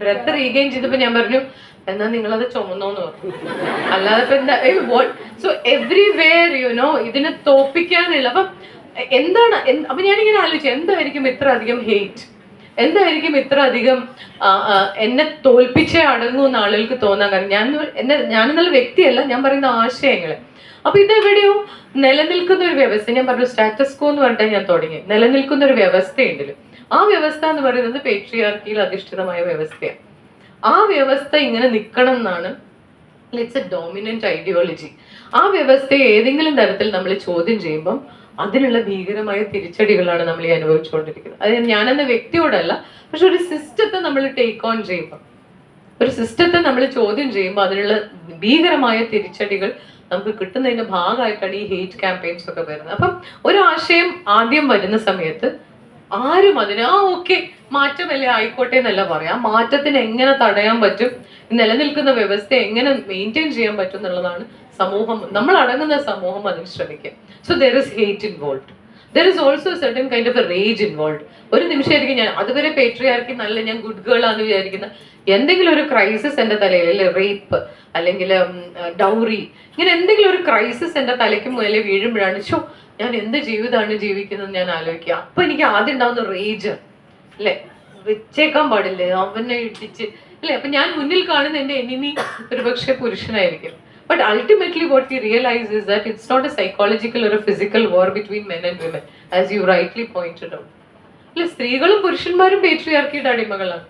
Breath regain ചെയ്തപ്പോ ഞാൻ പറഞ്ഞു എന്നാ നിങ്ങളത് ചുമന്നോന്ന് പറഞ്ഞു. അല്ലാതെ ഇപ്പൊ എന്താ സോ എവ്രിവെയർ ഇതിനെ തോപ്പിക്കാനുള്ള. അപ്പം എന്താണ് അപ്പൊ ഞാനിങ്ങനെ ആലോചിച്ചു എന്തായിരിക്കും ഇത്ര അധികം ഹെയ്റ്റ്, എന്തായിരിക്കും ഇത്ര അധികം എന്നെ തോൽപ്പിച്ചേ അടങ്ങൂ എന്ന് ആളുകൾക്ക് തോന്നാൻ കാരണം ഞാനെന്നുള്ള വ്യക്തിയല്ല, ഞാൻ പറയുന്ന ആശയങ്ങള്. അപ്പൊ ഇതെവിടെയോ നിലനിൽക്കുന്ന ഒരു വ്യവസ്ഥ, ഞാൻ പറഞ്ഞു സ്റ്റാറ്റസ് കോ എന്ന് പറഞ്ഞിട്ട് ഞാൻ തുടങ്ങി. നിലനിൽക്കുന്ന ഒരു വ്യവസ്ഥയുണ്ടല്ലോ, ആ വ്യവസ്ഥ എന്ന് പറയുന്നത് പേട്രിയാർക്കിയിൽ അധിഷ്ഠിതമായ വ്യവസ്ഥയാണ്. ആ വ്യവസ്ഥ ഇങ്ങനെ നിൽക്കണം എന്നാണ്, ഇറ്റ്സ് എ ഡോമിനന്റ് ഐഡിയോളജി. ആ വ്യവസ്ഥയെ ഏതെങ്കിലും തരത്തിൽ നമ്മൾ ചോദ്യം ചെയ്യുമ്പം അതിനുള്ള ഭീകരമായ തിരിച്ചടികളാണ് നമ്മൾ ഈ അനുഭവിച്ചുകൊണ്ടിരിക്കുന്നത്. അത് ഞാനെന്ന വ്യക്തിയോടല്ല, പക്ഷെ ഒരു സിസ്റ്റത്തെ നമ്മൾ ടേക്ക് ഓൺ ചെയ്യുമ്പോൾ, ഒരു സിസ്റ്റത്തെ നമ്മൾ ചോദ്യം ചെയ്യുമ്പോൾ അതിനുള്ള ഭീകരമായ തിരിച്ചടികൾ നമുക്ക് കിട്ടുന്നതിന്റെ ഭാഗമായിട്ടാണ് ഈ ഹെയ്റ്റ് ക്യാമ്പയിൻസ് ഒക്കെ വരുന്നത്. അപ്പം ഒരു ആശയം ആദ്യം വരുന്ന സമയത്ത് ആരും അതിന് ഓക്കെ മാറ്റമല്ലേ ആയിക്കോട്ടെ എന്നല്ല പറയാം, മാറ്റത്തിന് എങ്ങനെ തടയാൻ പറ്റും, നിലനിൽക്കുന്ന വ്യവസ്ഥ എങ്ങനെ മെയിൻറ്റെയിൻ ചെയ്യാൻ പറ്റും എന്നുള്ളതാണ് സമൂഹം, നമ്മൾ അടങ്ങുന്ന സമൂഹം അതിന് ശ്രമിക്കുക. So there is hate involve, there is also certain kind of A rage involve. ഒരു നിമിഷമായിരിക്കും ഞാൻ അതുവരെ പേട്രിയാർക്കി നല്ല ഞാൻ ഗുഡ് ഗേൾ ആണെന്ന് വിചാരിക്കുന്ന എന്തെങ്കിലും ഒരു ക്രൈസിസ് എൻ്റെ തലയിൽ, അല്ലെ റേപ്പ് അല്ലെങ്കിൽ ഡൗറി, ഇങ്ങനെ എന്തെങ്കിലും ഒരു ക്രൈസിസ് എൻ്റെ തലയ്ക്ക് മുതലേ വീഴുമ്പോഴാണ് ഷോ ഞാൻ എന്ത് ജീവിതമാണ് ജീവിക്കുന്നത് ഞാൻ ആലോചിക്കുക. അപ്പൊ എനിക്ക് ആദ്യം ഉണ്ടാവുന്ന റേജ് അല്ലെ, വെച്ചേക്കാൻ പാടില്ലേ അവനെ ഇടിച്ച് അല്ലെ. അപ്പൊ ഞാൻ മുന്നിൽ കാണുന്ന എൻ്റെ എനിമി ഒരു പക്ഷേ പുരുഷനായിരിക്കും. But ultimately what we realize is that it's not a psychological or a physical war between men and women, as you rightly pointed out. സ്ത്രീകളും പുരുഷന്മാരും പേട്രിയാർക്കിയുടെ അടിമകളാണ്.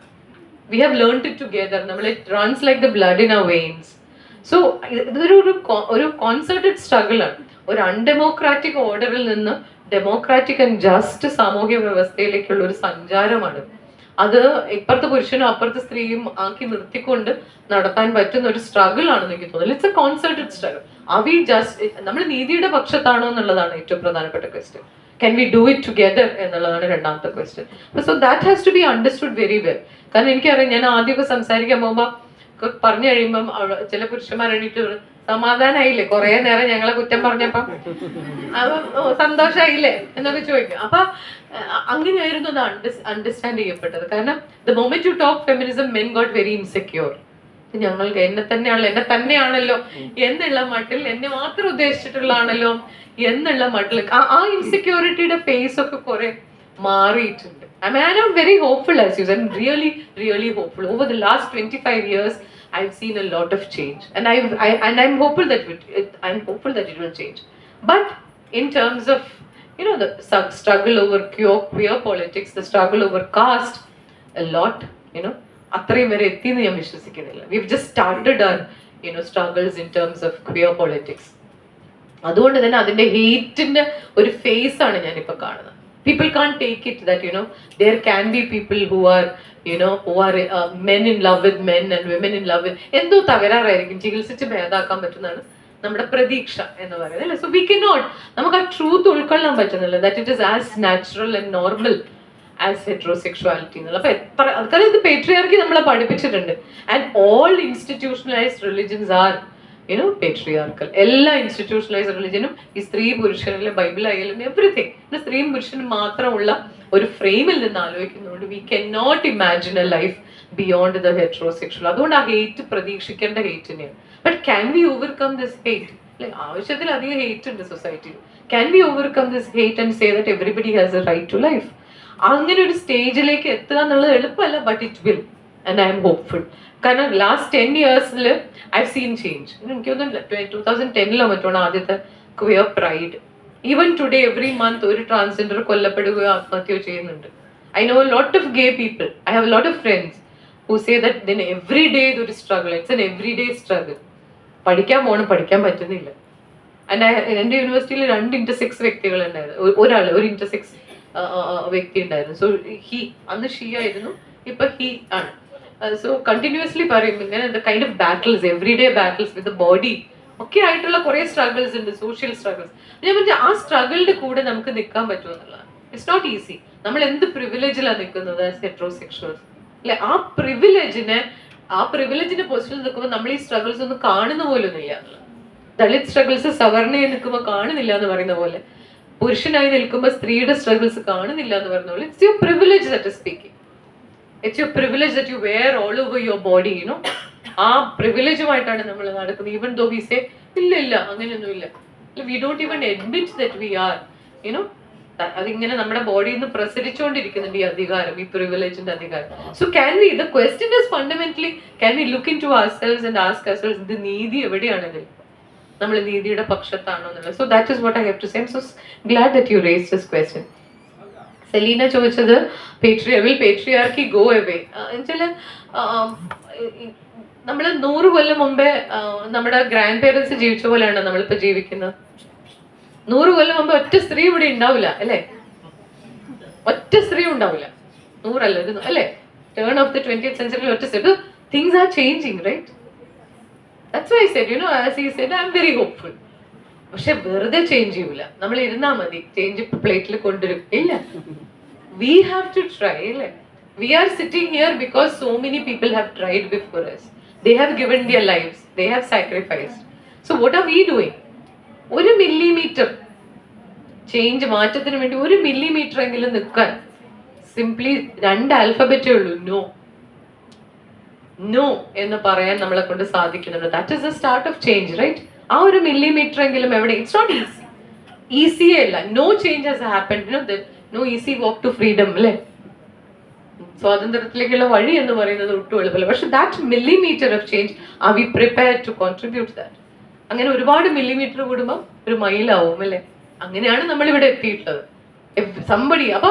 We have learned it together. It runs like the blood in our veins. So ഇതൊരു കോൺസെർട്ടഡ് struggle ആണ്. ഒരു undemocratic ഓർഡറിൽ നിന്ന് democratic and just സാമൂഹ്യ വ്യവസ്ഥയിലേക്കുള്ള ഒരു സഞ്ചാരമാണ്. അത് ഇപ്പുറത്തെ പുരുഷനും അപ്പുറത്തെ സ്ത്രീയും ആക്കി നിർത്തിക്കൊണ്ട് നടത്താൻ പറ്റുന്ന ഒരു സ്ട്രഗിൾ ആണെന്ന് എനിക്ക് തോന്നുന്നു. It's a concerted struggle. നമ്മൾ നീതിയുടെ പക്ഷത്താണോ എന്നുള്ളതാണ് ഏറ്റവും പ്രധാനപ്പെട്ട question. Can we do it together എന്നുള്ളതാണ് രണ്ടാമത്തെ question. So that has to be understood very well. കാരണം എനിക്കറിയാം, ഞാൻ ആദ്യമൊക്കെ സംസാരിക്കാൻ പോകുമ്പോൾ പറഞ്ഞു കഴിയുമ്പം ചില പുരുഷന്മാർ എണീറ്റ് സമാധാനായില്ലേ, കുറെ നേരം ഞങ്ങളെ കുറ്റം പറഞ്ഞപ്പം സന്തോഷായില്ലേ എന്നൊക്കെ ചോദിക്കും. അപ്പൊ അങ്ങനെയായിരുന്നു അത് അണ്ടർസ്റ്റാൻഡ് ചെയ്യപ്പെട്ടത്. കാരണം the moment you talk feminism men got very insecure. ഞങ്ങൾക്ക് എന്നെ തന്നെയാണല്ലോ എന്നുള്ള മട്ടിൽ, എന്നെ മാത്രം ഉദ്ദേശിച്ചിട്ടുള്ളതാണല്ലോ എന്നുള്ള മട്ടിൽ ആ ഇൻസെക്യൂരിറ്റിയുടെ ഫേസ് ഒക്കെ കുറെ മാറിയിട്ടുണ്ട്. I'm very hopeful, as you said. I'm really hopeful. Over the last 25 years, I've seen a lot of change, and I'm hopeful that it will change. But in terms of the struggle over queer politics, the struggle over caste, a lot അത്രയും വരെ എത്തിയെന്ന് ഞാൻ വിശ്വസിക്കുന്നില്ല. We've just started our struggles in terms of queer politics. അതുകൊണ്ട് തന്നെ അതിന്റെ ഹെയ്റ്റിന്റെ ഒരു face ആണ് ഞാനിപ്പോ കാണുന്നത്. People can't take it that there can be people who are men in love with men and women in love with എന്തോ തകരാറായിരിക്കും, ചികിത്സിച്ച് ഭേദാക്കാൻ പറ്റുന്നതാണ് നമ്മുടെ പ്രതീക്ഷ എന്ന് പറയുന്നത് അല്ലേ. സോ വി കനോട്ട്, നമുക്ക് ആ ട്രൂത്ത് ഉൾക്കൊള്ളാൻ പറ്റുന്നില്ല that it is as natural and normal as heterosexuality എന്നുള്ള. അപ്പൊ എത്ര ആൾക്കാർ ഇത് പേട്രിയാർക്കി നമ്മളെ പഠിപ്പിച്ചിട്ടുണ്ട്. And all institutionalised religions are patriarchal. എല്ലാ ഇൻസ്റ്റിറ്റ്യൂഷണലൈസ്ഡ് റിലിജനും ഈ സ്ത്രീ പുരുഷനിലെ ബൈബിൾ ആയാലും എവറിഥിങ് സ്ത്രീയും പുരുഷനും മാത്രമുള്ള ഒരു ഫ്രെയിമിൽ നിന്ന് ആലോചിക്കുന്നതുകൊണ്ട് we can not imagine a life beyond the heterosexual. അതുകൊണ്ട് ആ ഹെയ്റ്റ് പ്രതീക്ഷിക്കേണ്ട ഹെയ്റ്റ് തന്നെയാണ്. But can we overcome this hate? ആവശ്യത്തിലധികം ഹെയ്റ്റ് ഉണ്ട് സൊസൈറ്റിയിൽ. Can we overcome this hate and say that everybody has a right to life? അങ്ങനെ ഒരു സ്റ്റേജിലേക്ക് എത്തുക എന്നുള്ളത് എളുപ്പമല്ല, but it will, and I'm hopeful. കാരണം last 10 years I've seen change. എനിക്ക് തോന്നുന്നു 2010 മറ്റോണ് ആദ്യത്തെ queer pride. Even today every month ഒരു ട്രാൻസ്ജെൻഡർ കൊല്ലപ്പെടുകയോ ആത്മഹത്യ ചെയ്യുന്നുണ്ട്. I know a lot of gay people, I have a lot of friends who say that then every day ഇതൊരു struggle, it's an every day struggle. പഠിക്കാൻ പറ്റുന്നില്ല. എൻ്റെ യൂണിവേഴ്സിറ്റിയിൽ 2 intersex വ്യക്തികൾ ഉണ്ടായിരുന്നു. ഒരു ഇന്റർസെക്സ് വ്യക്തി ഉണ്ടായിരുന്നു. സോ അന്ന് ഷീ ആയിരുന്നു, ഇപ്പൊ ഹി ആണ്. സോ കണ്ടിന്യൂസ്ലി പറയും ഇങ്ങനെ the kind of battles, every day battles with the body ഒക്കെ ആയിട്ടുള്ള കുറെ സ്ട്രഗിൾസ് ഉണ്ട്, സോഷ്യൽ സ്ട്രഗിൾസ്. ഞാൻ പറഞ്ഞ ആ സ്ട്രഗിളിന്റെ കൂടെ നമുക്ക് നിൽക്കാൻ പറ്റുമെന്നുള്ളതാണ്. It's not easy. നമ്മൾ എന്ത് പ്രിവിലേജിലാണ് നിൽക്കുന്നത് ആസ് ഹെറ്ററോസെക്ഷൽസ് അല്ലെ. ആ പ്രിവിലേജിന്റെ പൊസിഷനിൽ നിൽക്കുമ്പോൾ നമ്മൾ ഈ സ്ട്രഗിൾസ് ഒന്നും കാണുന്ന പോലും ഇല്ല എന്നുള്ളത്. ദളിത് സ്ട്രഗിൾസ് സവർണയിൽ നിൽക്കുമ്പോൾ കാണുന്നില്ല എന്ന് പറയുന്ന പോലെ, പുരുഷനായി നിൽക്കുമ്പോൾ സ്ത്രീയുടെ സ്ട്രഗിൾസ് കാണുന്നില്ല എന്ന് പറയുന്ന പോലെ, it's your privilege that is speaking. It's your privilege that you wear all over your body, you know. ആ പ്രിവിലേജുമായിട്ടാണ് നമ്മൾ നടക്കുന്നത്. ഈവൻ ദോ വി സേ ഇല്ല ഇല്ല അങ്ങനെയൊന്നുമില്ല, we don't even admit that we are, you know. അതിങ്ങനെ നമ്മുടെ ബോഡിയിൽ നിന്ന് പ്രസരിച്ചുകൊണ്ടിരിക്കുന്നുണ്ട് ഈ അധികാരം, ഈ പ്രിവിലേജിന്റെ അധികാരം. So can we, the question is fundamentally, can we look into ourselves and ask ourselves, ഇത് നീതി എവിടെയാണിതിൽ, നമ്മൾ നീതിയുടെ പക്ഷത്താണോ എന്നുള്ളത്. So that is what I have to say. So glad that you raised this question. Selina ചോദിച്ചത് will patriarchy go away. എന്നുവെച്ചാൽ നമ്മൾ 100 കൊല്ലം മുമ്പേ നമ്മുടെ ഗ്രാൻഡ് പേരൻസ് ജീവിച്ച പോലെയാണ് നമ്മളിപ്പോ ജീവിക്കുന്നത്. 100 കൊല്ലം മുമ്പ് ഒറ്റ സ്ത്രീ ഇവിടെ ഉണ്ടാവില്ല അല്ലെ, ഒറ്റ സ്ത്രീ ഉണ്ടാവില്ല. 100 അല്ല അല്ലെ, turn of the 20th century ഒറ്റ സ്ത്രീ. Things are changing, right? That's why I said, you know, as he said, I am very hopeful. പക്ഷെ വെറുതെ ചേഞ്ച് ചെയ്യൂല, നമ്മൾ ഇരുന്നാ മതി ചേഞ്ച് പ്ലേറ്റിൽ കൊണ്ടുവരും ഇല്ല. വി ഹാവ് ടു ട്രൈ അല്ലേ. We are sitting here because so many people have tried before us. They have given their lives, they have sacrificed. So what are we doing? 1 millimeter change, മാറ്റത്തിന് വേണ്ടി 1 millimeter എങ്കിലും നിൽക്കാൻ simply 2 ആൽഫബറ്റേ ഉള്ളൂ. No no എന്ന് പറയാൻ നമ്മളെ കൊണ്ട് സാധിക്കുന്നുണ്ട്. That is the start of change, right? ആ 1 millimeter എങ്കിലും എവിടെ, ഇറ്റ്സ് നോട്ട് ഈസി, ഈസിയേ അല്ല. No change has happened, no easy walk to freedom അല്ലേ. സ്വാതന്ത്ര്യത്തിലേക്കുള്ള വഴി എന്ന് പറയുന്നത് ഒട്ടും എളുപ്പമല്ല. പക്ഷെ that millimetre of change, are we prepared to contribute that? അങ്ങനെ ഒരുപാട് മില്ലിമീറ്റർ കൂടുമ്പോൾ ഒരു മൈലാവും അല്ലെ. അങ്ങനെയാണ് നമ്മൾ ഇവിടെ എത്തിയിട്ടുള്ളത്. സംബടി, അപ്പൊ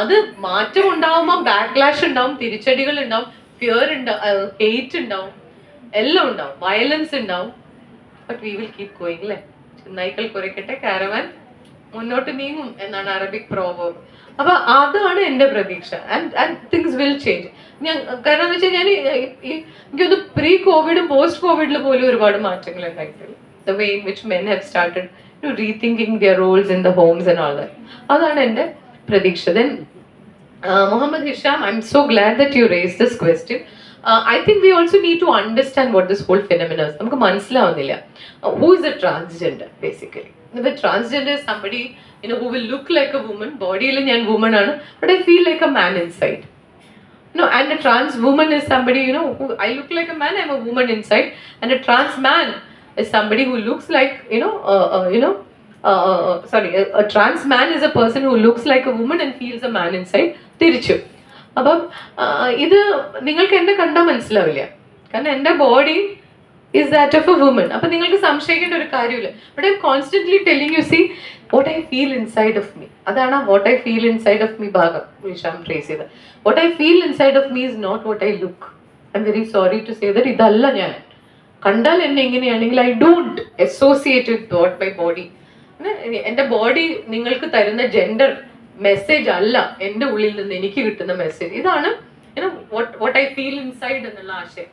അത് മാറ്റം ഉണ്ടാവുമ്പോൾ ബാക്ക്ലാഷ് ഉണ്ടാവും, തിരിച്ചടികൾ ഉണ്ടാവും, ഫിയർ ഉണ്ടാവും, ഹെയ്റ്റ് ഉണ്ടാവും, എല്ലാം ഉണ്ടാവും, വയലൻസ് ഉണ്ടാവും. But we will keep going അല്ലെ. ചെന്നായ്ക്കൾ കുരയ്ക്കട്ടെ, കാരവാൻ മുന്നോട്ട് നീങ്ങും എന്നാണ് അറബിക് പ്രോവർബ്. അപ്പൊ അതാണ് എന്റെ പ്രതീക്ഷ. And things will change. ഞാൻ കാരണം എന്ന് വെച്ചാൽ ഞാൻ എനിക്കൊന്ന് പ്രീ കോവിഡും പോസ്റ്റ് കോവിഡിൽ പോലും ഒരുപാട് മാറ്റങ്ങൾ ഉണ്ടായിട്ടില്ല. The way in which men have started to rethinking their roles in the homes and all that. അതാണ് എന്റെ പ്രതീക്ഷ. Then Muhammad Hisham, I am so glad that you raise this question. I think we also need to understand what this whole phenomenon is. നമുക്ക് മനസ്സിലാവുന്നില്ല. Who is a transgender basically? If a transgender is somebody, you know, who will look like a woman, bodyയിൽ ഞാൻ woman ആണ്, but I feel like a man inside. No, and a trans woman is somebody, you know, who I look like a man, I'm a woman inside, and a trans man is somebody who looks like, a trans man is a person who looks like a woman and feels a man inside. തിരിച്ചു. അപ്പം ഇത് നിങ്ങൾക്ക് എന്നെ കണ്ടാൽ മനസ്സിലാവില്ല, കാരണം എൻ്റെ body is that of a woman. അപ്പം നിങ്ങൾക്ക് സംശയിക്കേണ്ട ഒരു കാര്യമില്ല. But I'm constantly telling you, see what I feel inside of me. അതാണ് what I feel inside of me ഭാഗം വിഷാം ട്രേസ് ചെയ്ത്. What I feel inside of me is not what I look. I'm very sorry to say that ഇതല്ല ഞാൻ. കണ്ടാൽ എന്നെ എങ്ങനെയാണെങ്കിൽ I don't associate with what my body. എൻ്റെ body നിങ്ങൾക്ക് തരുന്ന ജെൻഡർ മെസ്സേജ് അല്ല എൻ്റെ ഉള്ളിൽ നിന്ന് എനിക്ക് കിട്ടുന്ന മെസ്സേജ്. ഇതാണ് വാട്ട് ഐ ഫീൽ ഇൻസൈഡ് എന്നുള്ള ആശയം.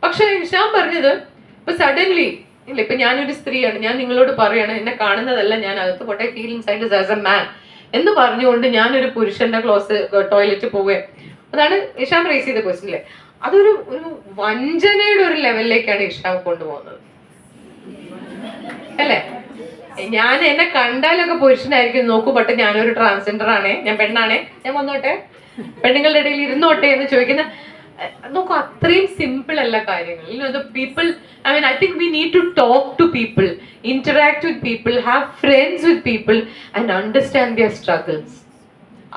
പക്ഷെ ഹിഷാം പറഞ്ഞത് ഇപ്പൊ സഡൻലി ഇല്ല, ഇപ്പൊ ഞാനൊരു സ്ത്രീയാണ്, ഞാൻ നിങ്ങളോട് പറയാണ് എന്നെ കാണുന്നതല്ല ഞാൻ അകത്ത്, what I feel inside as a man എന്ന് പറഞ്ഞുകൊണ്ട് ഞാനൊരു പുരുഷന്റെ ടോയ്ലറ്റ് പോവുകയാണ്. അതാണ് ഹിഷാം റേസ് ചെയ്ത ക്വസ്റ്റ്യൻ അല്ലേ. അതൊരു വഞ്ചനയുടെ ഒരു ലെവലിലേക്കാണ് ഹിഷാം കൊണ്ടുപോകുന്നത് അല്ലേ. ഞാൻ എന്നെ കണ്ടാലൊക്കെ പുരുഷനായിരിക്കും, നോക്കൂ ബട്ട് ഞാനൊരു ട്രാൻസ്ജെൻഡർ ആണേ, ഞാൻ പെണ്ണാണേ, ഞാൻ വന്നോട്ടെ, പെണ്ണുങ്ങളുടെ ഇടയിൽ ഇരുന്നോട്ടെ എന്ന് ചോദിക്കുന്ന നോക്കൂ. അത്രയും സിമ്പിൾ അല്ല കാര്യങ്ങൾ. People, I mean, I think we need to talk to people, interact with people, have friends with people and understand their struggles.